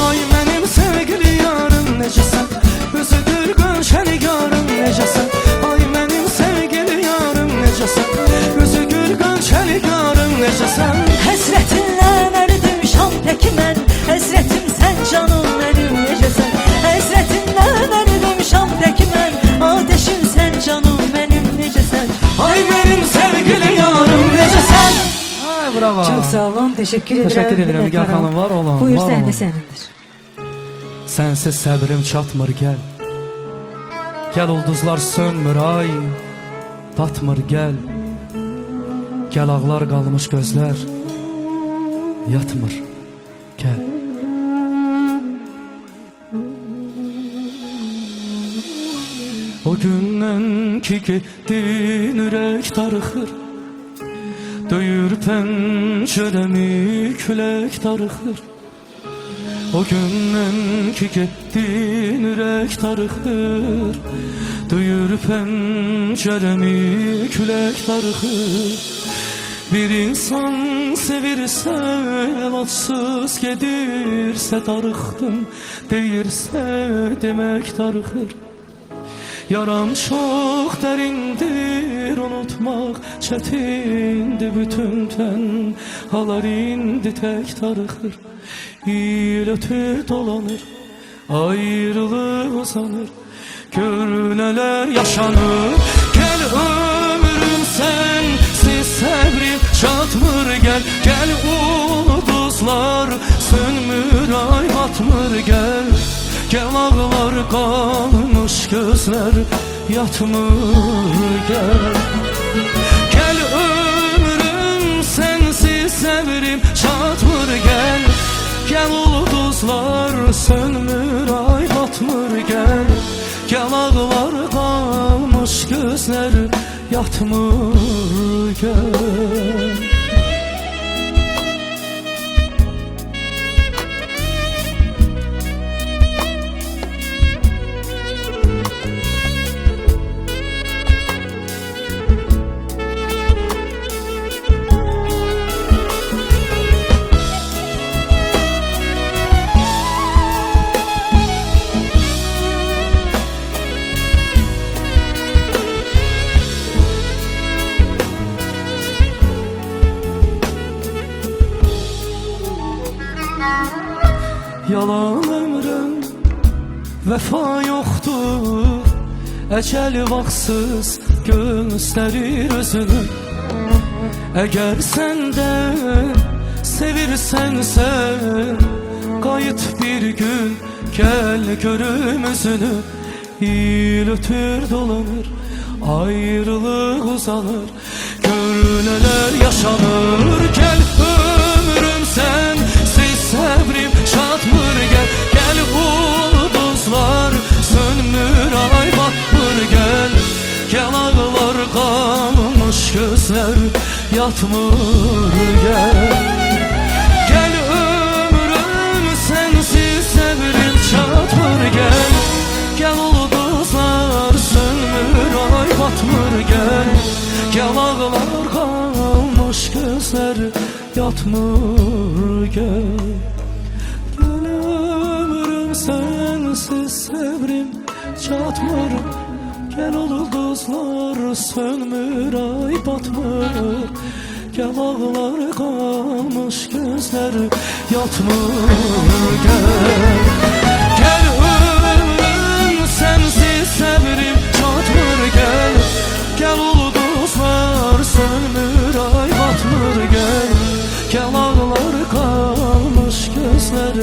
Ay mənim sevgili yarım necəsən Üzü gül gönşəli yarım necəsən Ay mənim sevgili yarım necəsən Üzü gül gönşəli yarım necəsən Həsrətindən əridim şan təki mən Həsrətim sən canım mənim necəsən Həsrətindən əridim şan təki mən Ateşim sən canım mənim necəsən Ay mənim sevgili yarım necəsən Ay bravo. Çok sağ olun, teşekkür ederim. Teşekkür ederim Nigar Hanım, var olun. Buyur var sen olun. de senindir. Sensiz səbrim çatmır gəl Gəl ulduzlar sönmür ay Batmır gəl Gəl ağlar qalmış gözlər Yatmır gəl O gündən ki getdin ürək darıxır Döyür pəncərəmi külək darıxır O gündən ki getdin ürək darıxır Duyur pəncərəmi külək darıxır Bir insan sevirsə elacsız gedirsə darıxdım Deyirsə demək darıxır Yaram çox dərindir, unutmaq çətindir Bütün tənhalar indi tək darıxır İl ötür dolanır, ayrılıq uzanır Gör nələr yaşanır, gəl ömrüm sənsiz səbrim çatmır Gəl, gəl ulduzlar sönmür, ay batmır Gəl, gəl ağlar qalmış gözlər yatmır Gəl, gəl ömrüm sənsiz səbrim çatmır Gəl, gəl ulduzlar sönmür, ay batmır Gəl, gəl ağlar qalmış gözlər yatmır Gəl. Yalan ömrüm, vəfa yoxdur Əcəl vaxtsız göstərir özünü Əgər səndən sevirsənsə Qayıt bir gün, gəl görüm özünü İl ötür dolanır, ayrılıq uzanır Gör nələr yaşanır, gəl ömrüm sənsiz səbrim çatmır Gəl, gəl ulduzlar sönmür, ay batmır Gəl, gəl ağlar qalmış gözlər yatmır Gəl, gəl batmır gel. Gel ağlar qalmış gözlər yatmır gel. Gel ömrüm sensiz səbrim çatmır. Gel ulduzlar sönmür ay batmır. Gel ağlar qalmış gözlər yatmır gel. Gel ömrüm sensiz səbrim çatmır gel. Gel ulduzlar sönmür ay batmır gel. Gel ağlar qalmış gözlər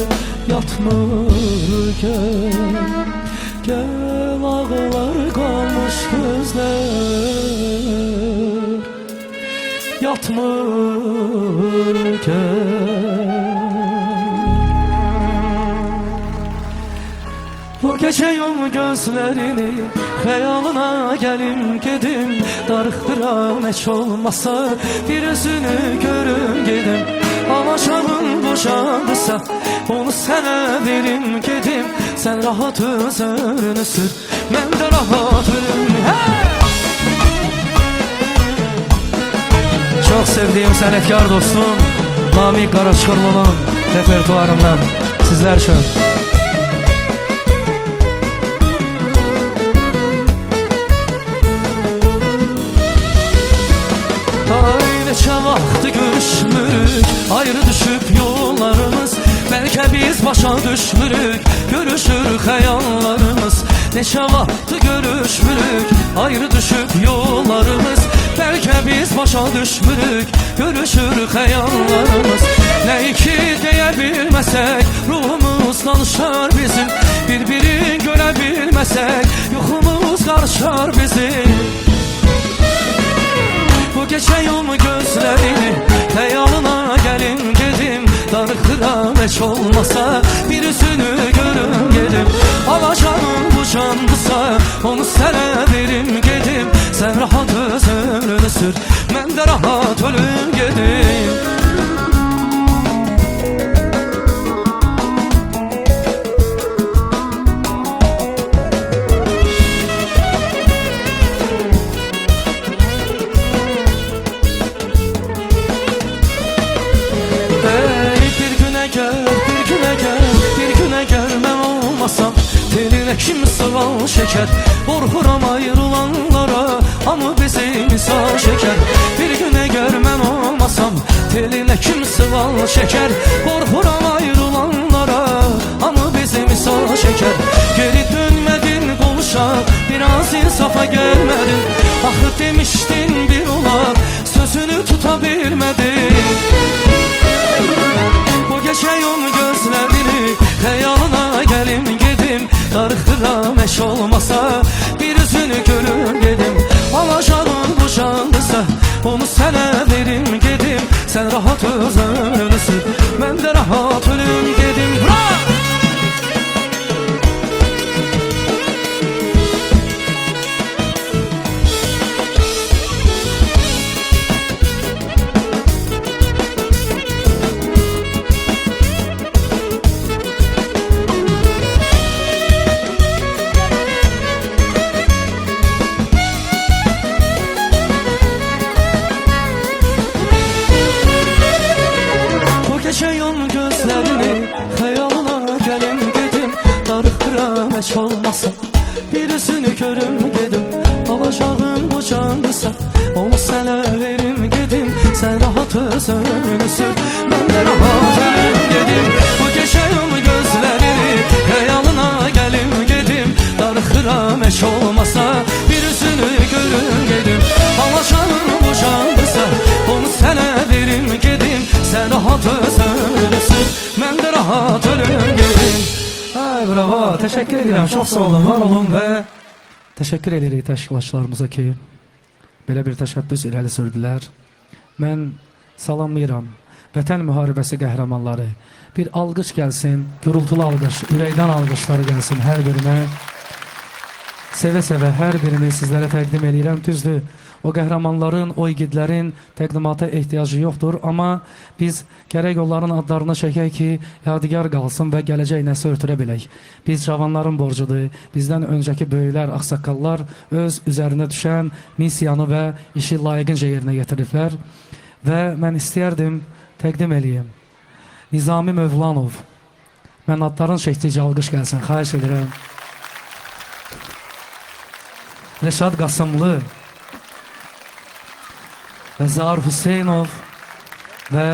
yatmır gel. Gel ağlar qalmış gözlər yatmır gel. Bu gece yum gözlerini xəyalına gəlim gedim. Darıxdıram heç olmasa bir özünü görüm gedim. Alaşağın boşandısa onu sənə verim gedim. Sən rahat özünü sür, mən də rahat ölüm. Çok sevdiğim sənətkar dostum Namik Qaraçıqırlı'nın repertuarından sizler için. Neçə vaxtı görüşmürük, ayrı düşüp yollarımız. Belki biz başa düşmürük, görüşür xəyallarımız. Neçə vaxtı görüşmürük, ayrı düşüp yollarımız. Belki biz başa düşmürük, görüşür xəyallarımız. Ne ki deyə bilməsək, ruhumuz danışar bizim. Bir-birini görə bilməsək, yuxumuz qarışar bizim. Bu gece yum gözlerini xəyalına gəlim gedim. Darıxıram heç olmasa bir üzünü görüm gedim. Alacağım bu candısa onu sənə verim gedim. Sən rahat özünü sür, mən də rahat ölüm gedim. Teline kim sıval şeker, korkuram ayrılanlara. Ama bizim misal şeker, bir güne görmem olmasam. Teline kim sıval şeker, korkuram ayrılanlara. Ama bizim misal şeker. Geri dönmedin konuşa, biraz insafa gelmedin. Ahı demiştin bir olar, sözünü tutabilmedin. Bu gece yum gözlerini xəyalına gəlim gedim. Darıxdıram heç olmasa bir üzünü görüm gedim. Alacağım boşandısa onu sənə verim gedim. Sən rahat özünü sür, mən də rahat ölüm gedim. Yum gözlerini xəyalına gəlim gedim. Darıxdıram heç olmasa bir üzünü görüm gedim. Alacağım bu candısa onu sənə verim gedim. Sən rahat özünü sür, mən də rahat ölüm gedim. Bu gecə yum gözlerini xəyalına gəlim gedim. Darıxdıram heç olmasa bir üzünü görüm gedim. Alacağım bu candısa onu sənə verim gedim. Sən rahat özünü sür, mən də rahat ölüm gedim. Ay bravo, teşekkür ederim. Çok sağ olun, var olun ve teşekkür ederim təşkilatçılarımıza ki belə bir təşəbbüs irəli sürdülər. Mən salamlayıram Vətən müharibəsi qəhrəmanları. Bir alqış gəlsin, gürültülü alqış, ürəkdən alqışları gəlsin hər birinə. Sevə-sevə hər birini sizlərə təqdim edirəm. Düzdür, O qəhrəmanların, o igidlərin təqdimata ehtiyacı yoxdur. Amma biz gərək onların adlarını çəkək ki, yadigar qalsın və gələcək nəsə ötürə bilək. Biz cavanların borcudur. Bizdən öncəki böyüklər, ağsaqqallar öz üzərinə düşən missiyanı və işi layiqincə yerinə yetiriblər. Və mən istəyərdim təqdim eləyim. Nizami Mövlanov. Mən adların çəkdikcə alqış gəlsin, xahiş edirəm. Rəşad Qasımlı və Zahar Hüseynov və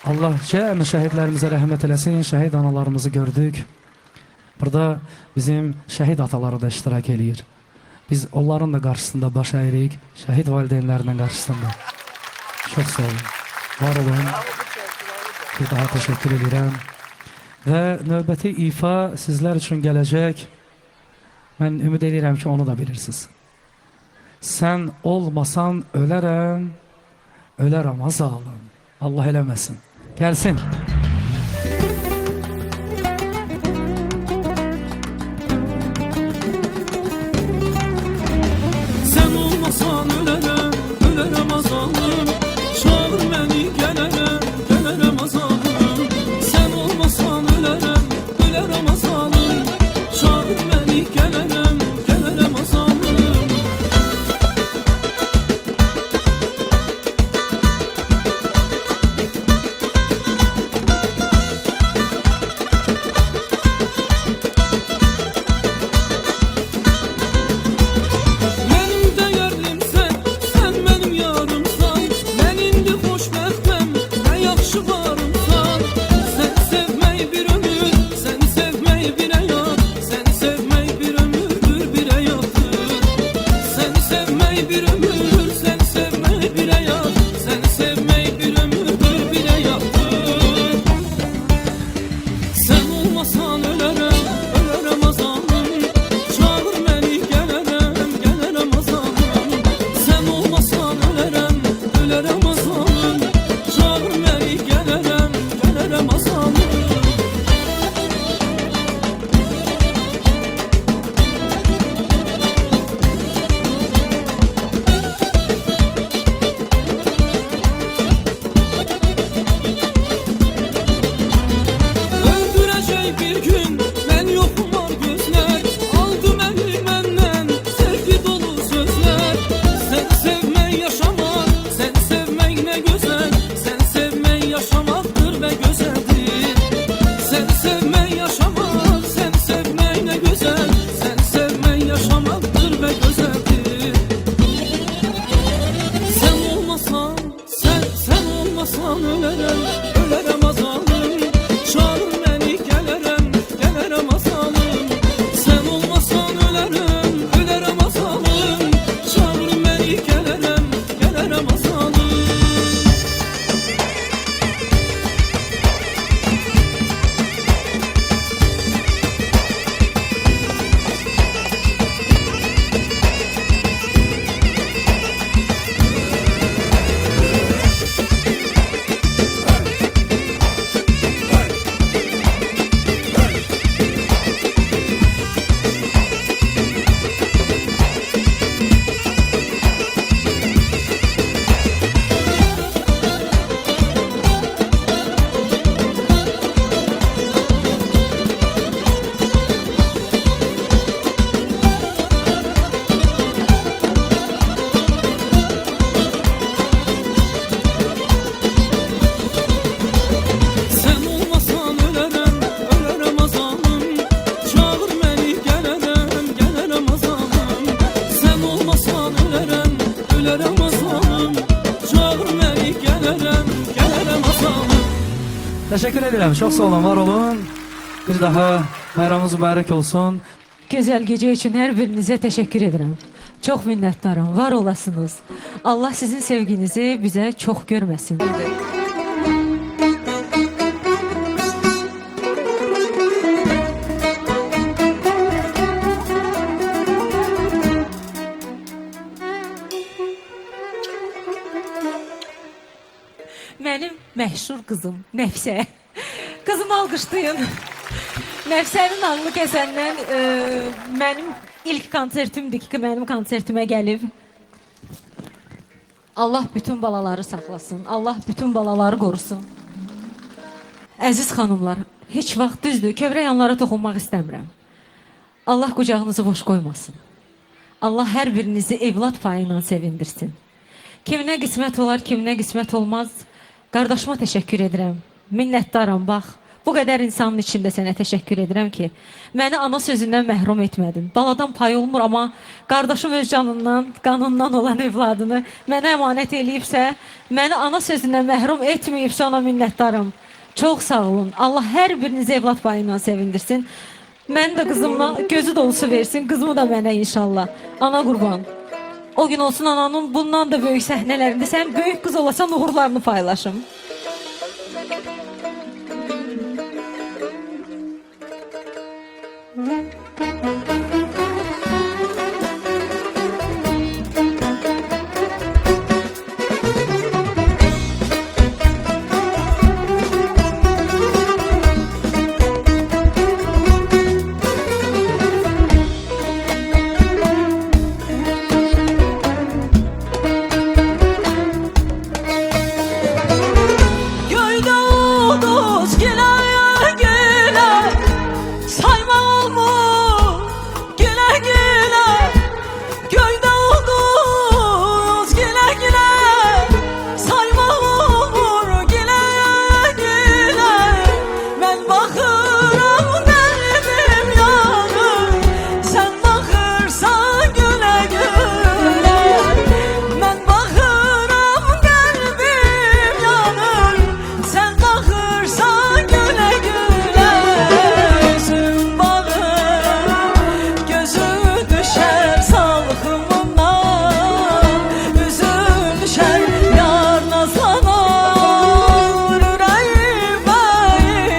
Allah cəmi şəhidlərimizə rəhmət eləsin, şəhid analarımızı gördük. Burada bizim şəhid ataları da iştirak eləyir. Biz onların da qarşısında baş əyirik, şəhid valideynlərinin qarşısında. Çox sağ olun, var olun. Bir daha təşəkkür edirəm. Və növbəti ifa sizlər üçün gələcək. Mən ümid edirəm ki, onu da bilirsiniz. Sən olmasan ölərəm, ölərəm azalım. Allah eləməsin. Gəlsin. Sən olmasan ölərəm, ölərəm azalım. Çağır məni gələrəm, gələrəm azalım. Sən olmasan ölərəm, ölərəm azalım. Çağır məni gələrəm, gələrəm azalım. Mənim dəyərlimsən, sən mənim yarımsan. Mən indi xoşbəxtəm, nə yaxşı varımsan. Səni sevmək bir ömür, səni sevmək bir həyat. Səni sevmək bir ömürdür, bir həyatdır. Səni sevmək bir ömür, səni sevmək bir həyat. Səni sevmək bir ömürdür, bir həyatdır. Sən olmasan ölərəm, ölərəm azalım. Çağır məni gələrəm, gələrəm azalım. Sən olmasan ölərəm, ölərəm azalım. Çağır məni gələrəm, gələrəm azalım. Öldürəcək bir gün, mən yoxum var gözlər. Aldı məni məndən, sevgi dolu sözlər. Səni sevmək yaşamaq, səni sevmək nə gözəl. Səni sevmək yaşamaqdır və gözəldir. Səni sevmək yaşamaq, səni sevmək nə gözəl. Səni sevmək yaşamaqdır və gözəldir. Sən olmasan, sən olmasan ölərəm, ölərəm azalım. Çağır məni gələrəm, gələrəm azalım. Sən olmasan ölərəm, ölərəm azalım. Çağır məni gələrəm, gələrəm azalım. Sən olmasan ölərəm, ölərəm azalım. Çağır məni gələrəm, gələrəm azalım. Sən olmasan ölərəm, ölərəm azalım. Çağır məni gələrəm, gələrəm azalım. Təşəkkür edirəm. Çox sağ olun, var olun. Bir daha bayramınız mübarək olsun. Gözəl gecə üçün hər birinizə təşəkkür edirəm. Çox minnətdaram, var olasınız. Allah sizin sevginizi bizə çox görməsin. Mənim məşhur qızım Nəfsə. Qızımı alqışlayın. Nəfsənin ağlı kəsəndən mənim ilk konsertimdir ki, mənim konsertimə gəlib. Allah bütün balaları saxlasın. Allah bütün balaları qorusun. Əziz xanımlar, heç vaxt düzdür, kövrək yanlara toxunmaq istəmirəm. Allah qucağınızı boş qoymasın. Allah hər birinizi evlad payı ilə sevindirsin. Kiminə qismət olar, kiminə qismət olmaz. Qardaşıma təşəkkür edirəm. Minnətdaram, bax. Bu qədər insanın içində sənə təşəkkür edirəm ki, məni ana sözündən məhrum etmədin. Baladan pay olmur, amma qardaşım öz canından, qanından olan evladını mənə əmanət eləyibsə, məni ana sözündən məhrum etməyibsə ona minnətdaram. Çox sağ olun. Allah hər birinizi evlad payı ilə sevindirsin. Mən də qızımla gözü dolusu versin, qızımı da mənə inşallah. Ana qurban. O gün olsun ananın bundan da böyük səhnələrində sən böyük qız olasan uğurlarını paylaşım. Göydə ulduz gülə gülə, sayma olmur gülə gülə. Göydə ulduz gülə gülə, sayma olmur gülə gülə. Mən baxıram qəlbim yanır, sən baxırsan gülə gülə. Mən baxıram qəlbim yanır, sən baxırsan gülə gülə. Üzüm bağır, gözü düşər salxımından. Üzüm düşər yar nazlanar, ürəyimə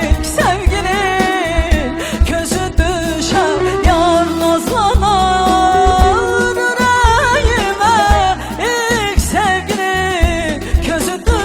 ilk sevginin közü düşər yar nazlanar, ürəyimə ilk sevginin közü düşər.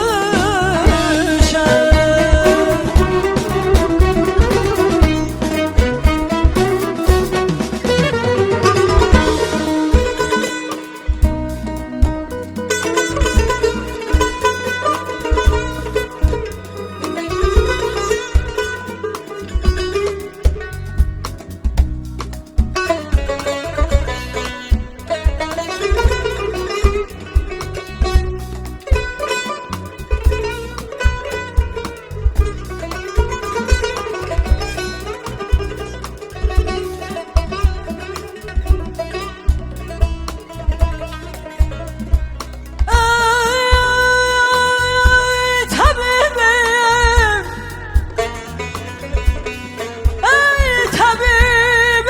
Ey tabibim, ey tabibim,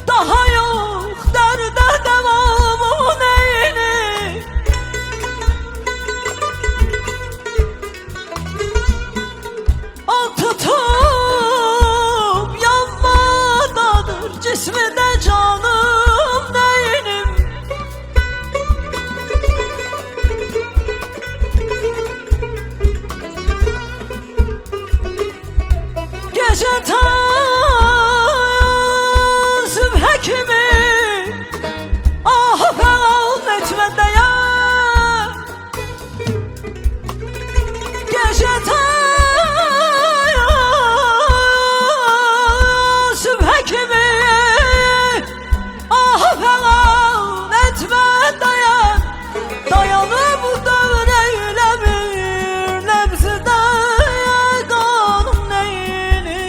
daha yok derde devamı neyini. Al tutup yanmadadır cismi de canım neynim. Gece ta sübhe kimi ah falan etme dayan. Gece ta sübhe kimi ah falan etme dayan. Dayanıp dövreyle bir nebzide kanım neyini.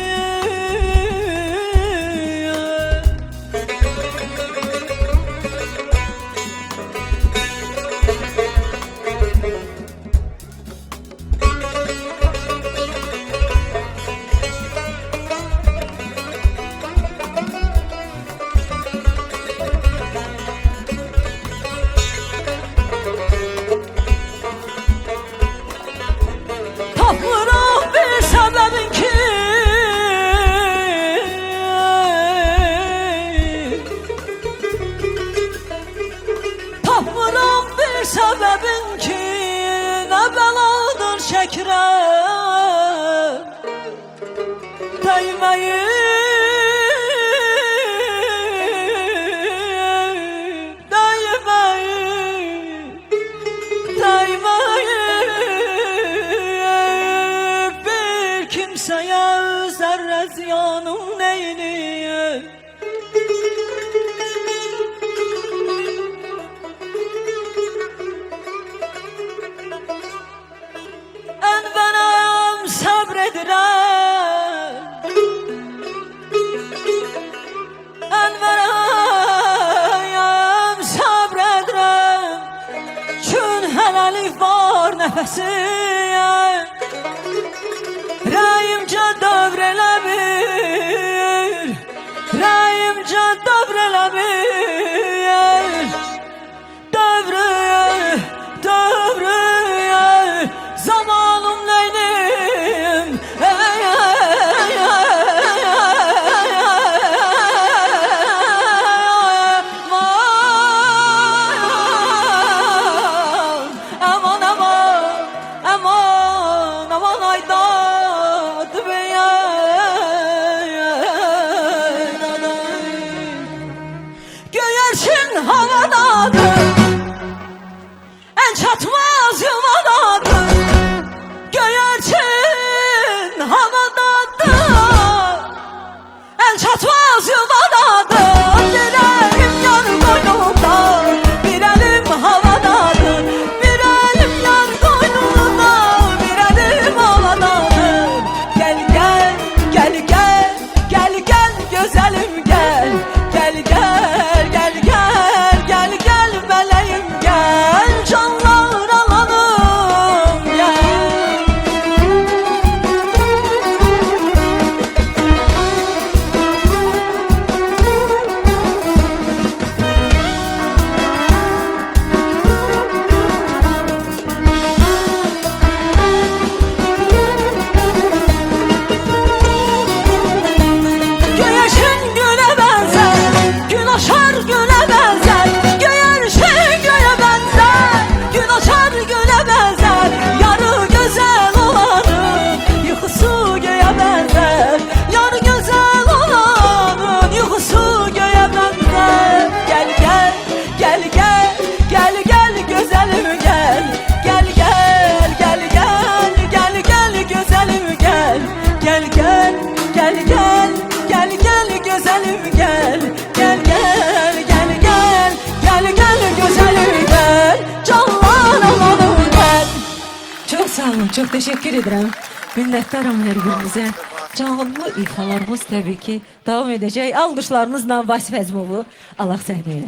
Tapmıram bir sebebin ki Tapmıram bir sebebin ki ne beladır şekrem değmeyi. Değme zerre ziyanım neyliyim? Enverem sabredirem, enverem sabredirem, çün hələlik var nəfəsim, rəyimcə dövr elə bir, rəyimcə dövr elə bir, dövrü, dövrü, zamanım neylim, aman, aman, aman, aman aydat göyerçin havadadır, en çatmaz yuvadadır. Göyerçin havadadır, en çatmaz yuvadadır. Bir elim yar koynumda, bir elim havadadır. Bir elim yar koynumda, bir elim havadadır. Gel gel, gel gel, gel gel güzelim gel. Gel gel, gel gel, gel gel meleğim gel. Canlar alanım gel. Güneşin güne benzer, gün açar güne benzer. Güneşin güne benzer, gün açar güne benzer. Yarı güzel olanın yuxusu göğe benzer. Yarı güzel olanın yuxusu göğe benzer. Gel gel, gel gel, gel gel güzelim gel. Gel gel, gel gel, gel gel güzelim gel. Gel gel, gel gel, gel gel güzelim gel. Gel gel, gel gel, gel gel güzelim gel. Canlar alanım gel. Çok sağ olun, çok teşekkür ederim. Minnettarım her birinize. Canlı ifalarımız tabii ki devam edecek. Alkışlarınızla Vasif Ezmovu Allah sahneye.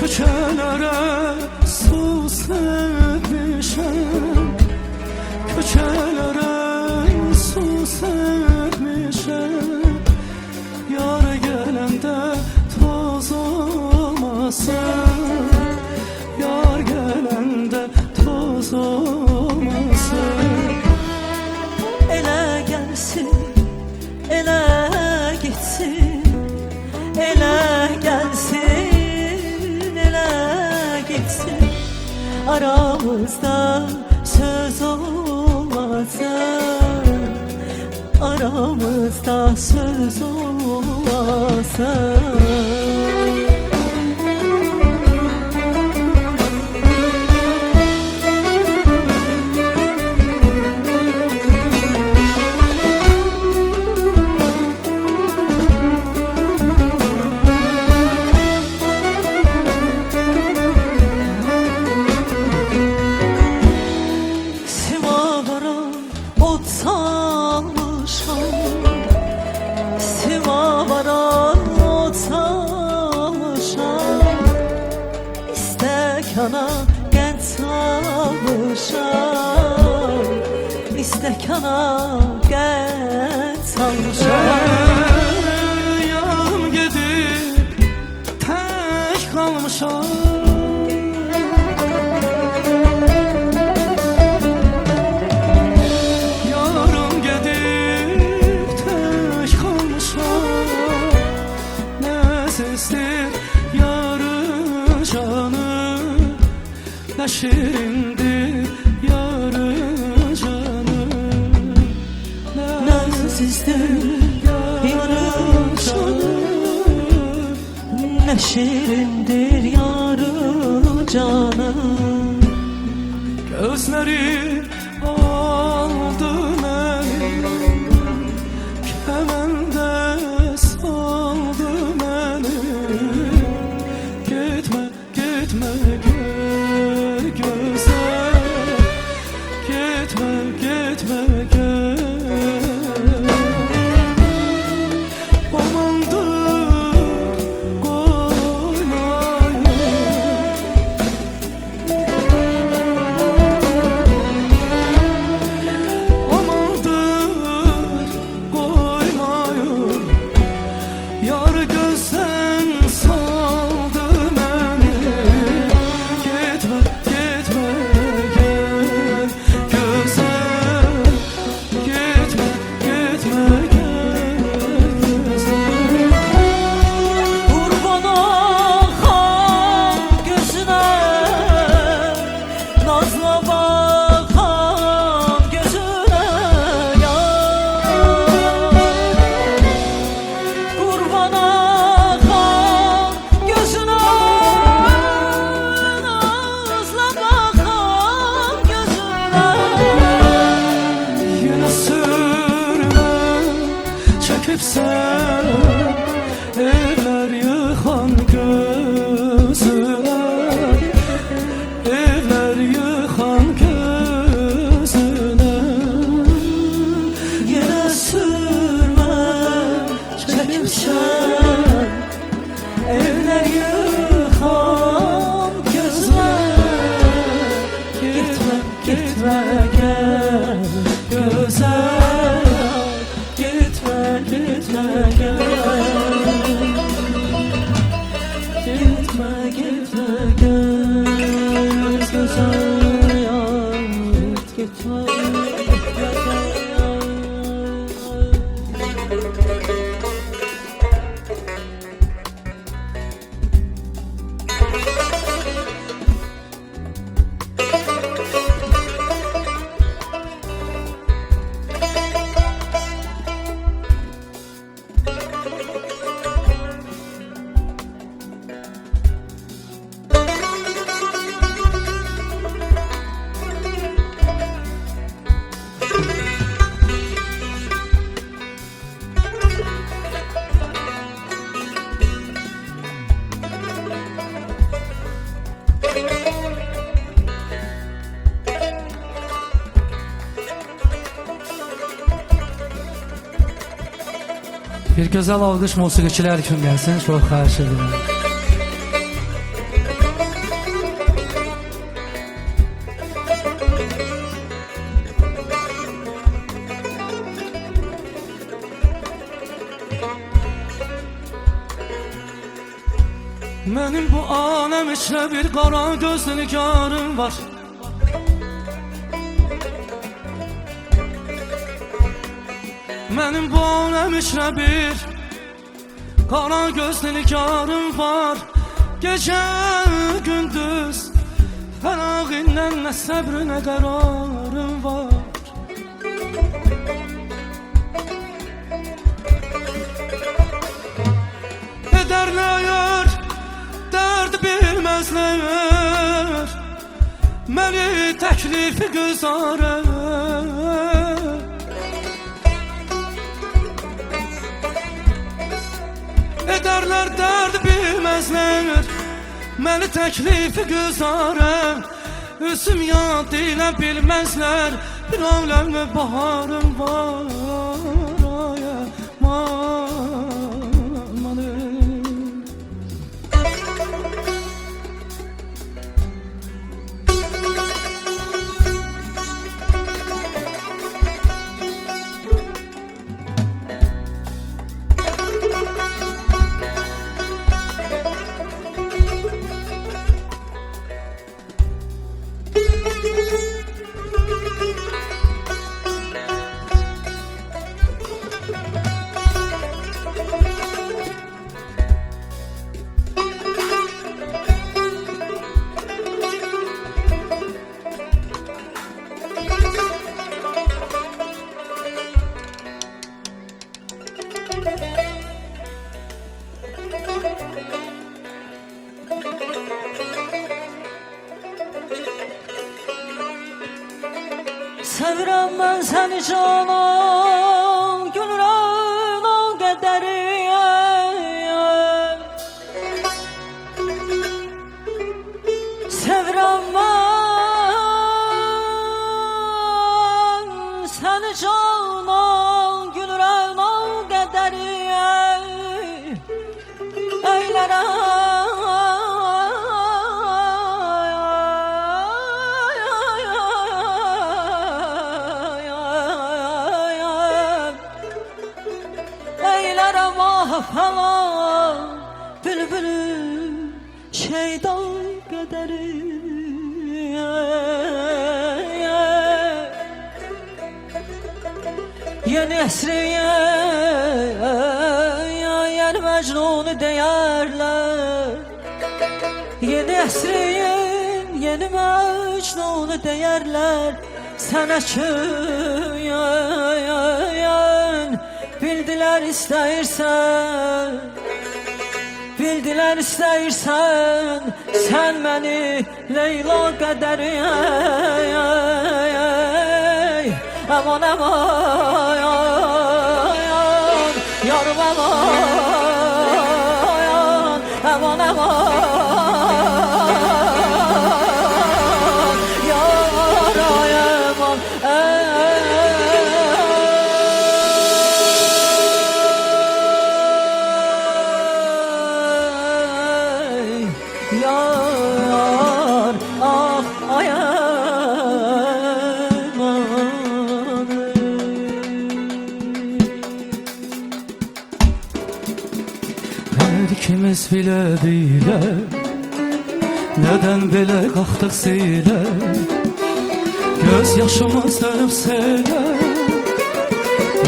Köçelere su serpmişem, köçelere su serpmişem. Yar gelende toz olmasın, yar gelende toz olmasın. Ele gelsin, ele gitsin, ele gelsin, ele gitsin. Aramızda söz olmasın, aramızda söz olmasın. Simavara ot salmışam, simavara ot salmışam. İstekana qənd salmışam, istekana qənd salmışam. Yarım gedib tək qalmışam. Yarım gedib tək qalmışam. Nəzizdir yarı canı, ne şirindir yarı canım, Nazizdir yarım canım, ne şirindir yarım canım. gözleri aldı beni, kemende saldı beni. Gitme, gitme gel güzel, gitme, gitme gel. Amandır koymayın, amandır koymayın. Yar gözden saldı beni. Gitme, gitme gel güzel, gitme, gitme gel güzel. Kurban akan gözüne, nazla bakan gözüne yar. Kurban akan gözüne, nazla bakan gözüne. Yine sürme çekip sen, evler yıkan gözüne, evler yıkan gözüne. Yine sürme çekip sen, evler yıkan gözüne. Gitme, gitme gel güzel, gitme, gitme gel. Gitme, gitme gel güzel yar, gitme, gitme gel. Bir güzel alkış musiqiçilər üçün gəlsin, çox xahiş edirəm. Benim bu alem içre bir kara gözlü nigarım var. Benim bu alem içre bir kara gözlü nigarım var. Gece gündüz feraginden ne sabrı ne kararım var. Ederler dert bilmezler, beni teklifi güzare. Ederler dert bilmezler, beni teklifi güzare. Üzüm yad ile bilmezler, bir alem ve baharım var. Sevirəm mən səni canım, gülürəm o qədəriyəm. Sevirəm mən səni canım, gülürəm o qədəriyəm. Eylərəm falan bülbülüm şeydan qədəri. Yeni əsriyə yeni məcnunu deyərlər. Yeni əsriyin yeni məcnunu deyərlər. Sənə küyən bildiler istəyirsən, bildiler istəyirsən, sən məni Leyla qədəriyəm. Aman aman yarım aman, aman aman yarayım aman. Yar ah ayağım. Her ikimiz bile bile neden böyle kalktık seyle. Göz yaşımız dönüp seyle.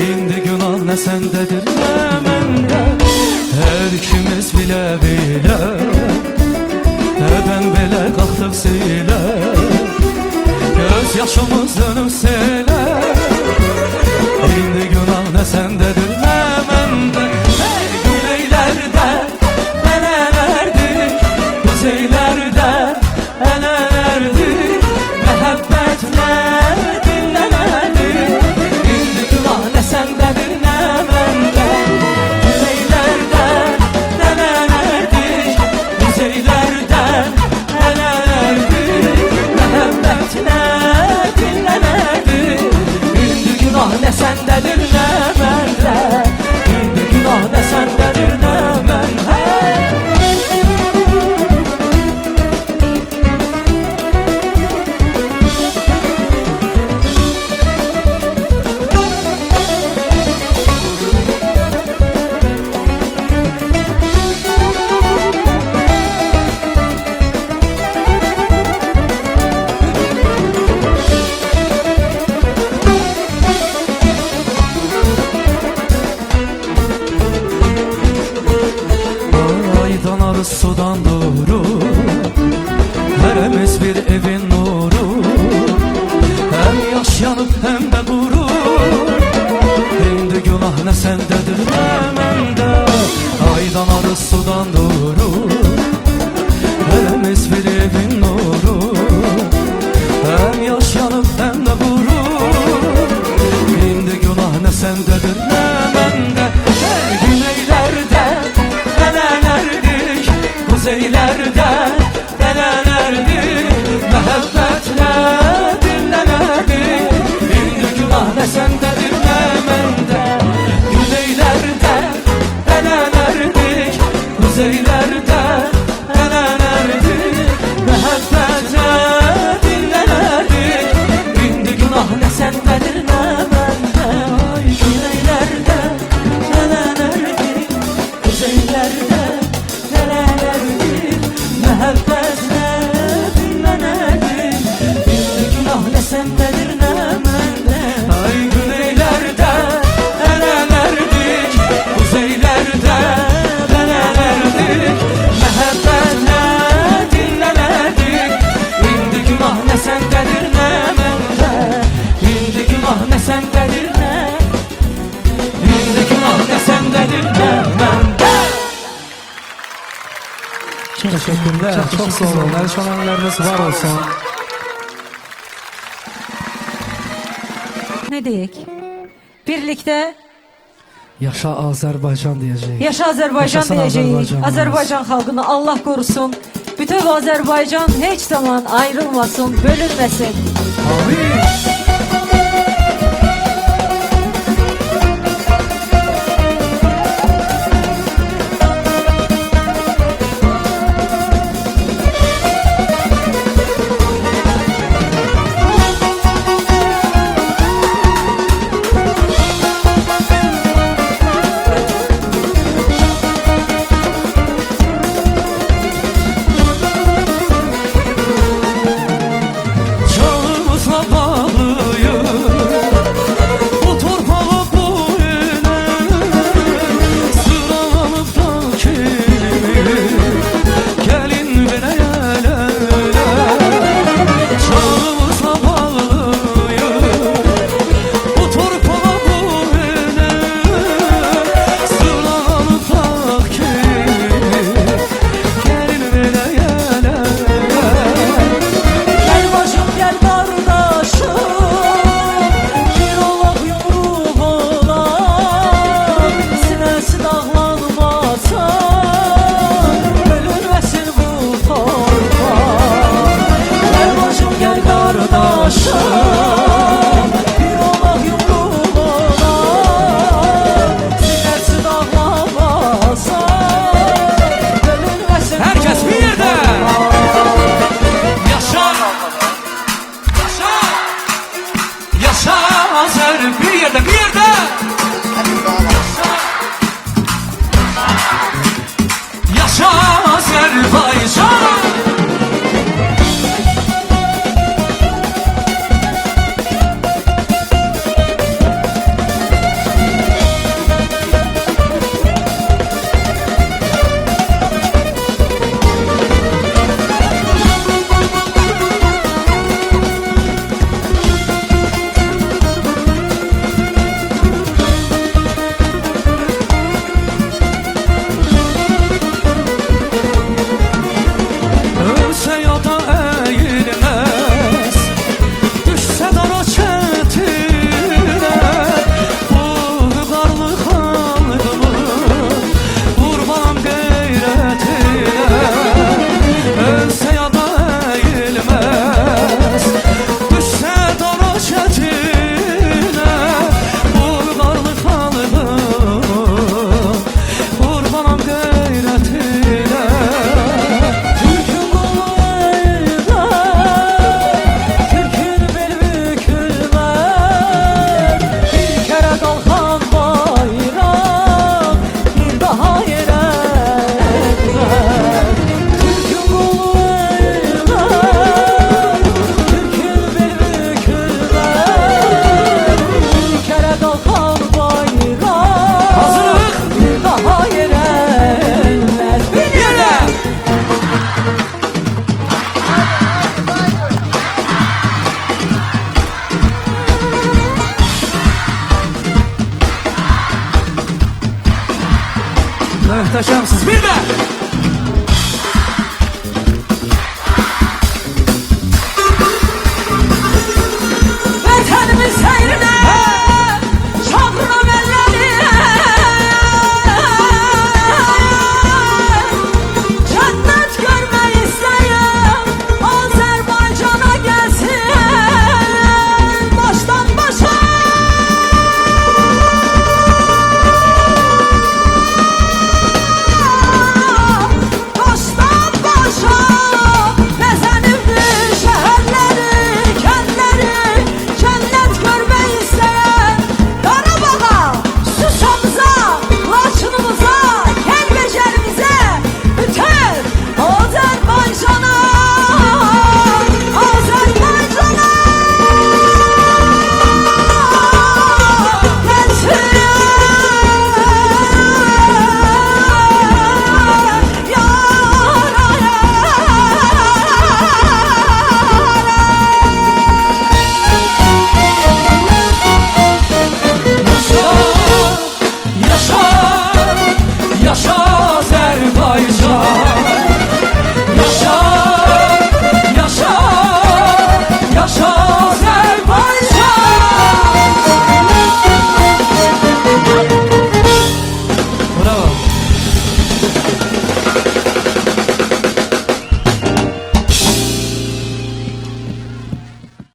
İndi günah ne sendedir ne bende. Her ikimiz bile bile neden böyle kalktık seyle. Göz yaşımız dönüp seyle. İndi günah ne sendedir ne bende. Hey güleylerde nelerdik, güzeylerde nelerdik. Mehabbet ne dinlemedik. İndi günah ne sendedir ne bende. Güleylerde nelerdik, güzeylerde nelerdik. Mehabbet ne dinlemedik. İndi günah ne sendedir ne bende. İndi günah ne sendedir ne bende. Aydan arı sudan doğru, heremiz bir evin nuru. Hem yaş yanıp hem de gurur. Şimdi günah ne sendedir ne bende. Aydan arı sudan doğru, heremiz bir evin nuru. Hem yaş yanıp hem de gurur. Şimdi günah ne sendedir ne bende. Her güneylerde nelerdik, kuzeylerde nelerdik. Mehabbetle dinlemedik. İndi günah ne sendedir ne bende. Güneylerde nelerdik, kuzeylerde nelerdik. Mehabbetle dinlemedik. İndi günah ne sendedir ne bende. Ay güneylerde nelerdik, kuzeylerde nelerdik. Mehabbetle dinlemedik. İndi günah ne sendedir ne bende. Ay güneylerde nelerdik, kuzeylerde nelerdik. Mehabbetle dinlemedik. İndi günah ne sendedir ne bende. İndi günah ne sendedir ne. İndi günah ne sendedir ne bende. Teşekkürler. Çok sağ olun. El şamanlarınız var olsun. ne deyək? Birlikdə Yaşa Azərbaycan deyəcəyik. Yaşa Azərbaycan Yaşasın deyəcəyik. Azərbaycanımız. Azərbaycan xalqını Allah qorusun. Bütün Azərbaycan heç zaman ayrılmasın, bölünməsin. Amin. Canımıza bağlıyız bu torpağa boyuna, sıralanıp da kimi gelin bana yerlere. Canımıza bağlıyız bu torpağa boyuna, sıralanıp da kimi gelin bana yerlere. Gel bacım gel kardeşim, bir olaq yumruq olaq, sinəsi dağlanmasa, bölünməsin bu torpaq. Gel bacım gel kardeşim, bir olaq yumruq olaq, sinəsi dağlanmasa, bölünməsin Herkes bu bir yerde. torpaq. Yaşa, yaşa, yaşa Azer bir yerde, bir yerde. Yaşa Azerbaycan. Ölse ya da eğilmez, düşse dara çetine, bu karlı halkımın kurban gayretine. Ölse ya da eğilmez, düşse dara çetine, bu karlı halkımın kurban gayretine. Türk'ün qolu əldə, Türk'ün bel bükülməz. Bir kərə qalxan bayraq, bir daha yerə enməz. Türk'ün qolu əldə, Türk'ün bel bükülməz. Bir kərə qalxan bayraq, Hazırlık. bir daha yerə enməz. Bir yere. Möhtəşəmsiz. Bir de. Vətənimin seyrinə, çağıram əlləri. Cənnət görmək istəyəm, Azərbaycana gəlsin. Başdan başa. Başdan başa bəzənibdir şəhərləri, kəndləri. Cənnət görmək istəyən Qarabağa, Şuşamıza, Laçınımıza, Kəlbəcərimizə, bütün Azərbaycana, Azərbaycana gəlsin. Yaşa, yaşa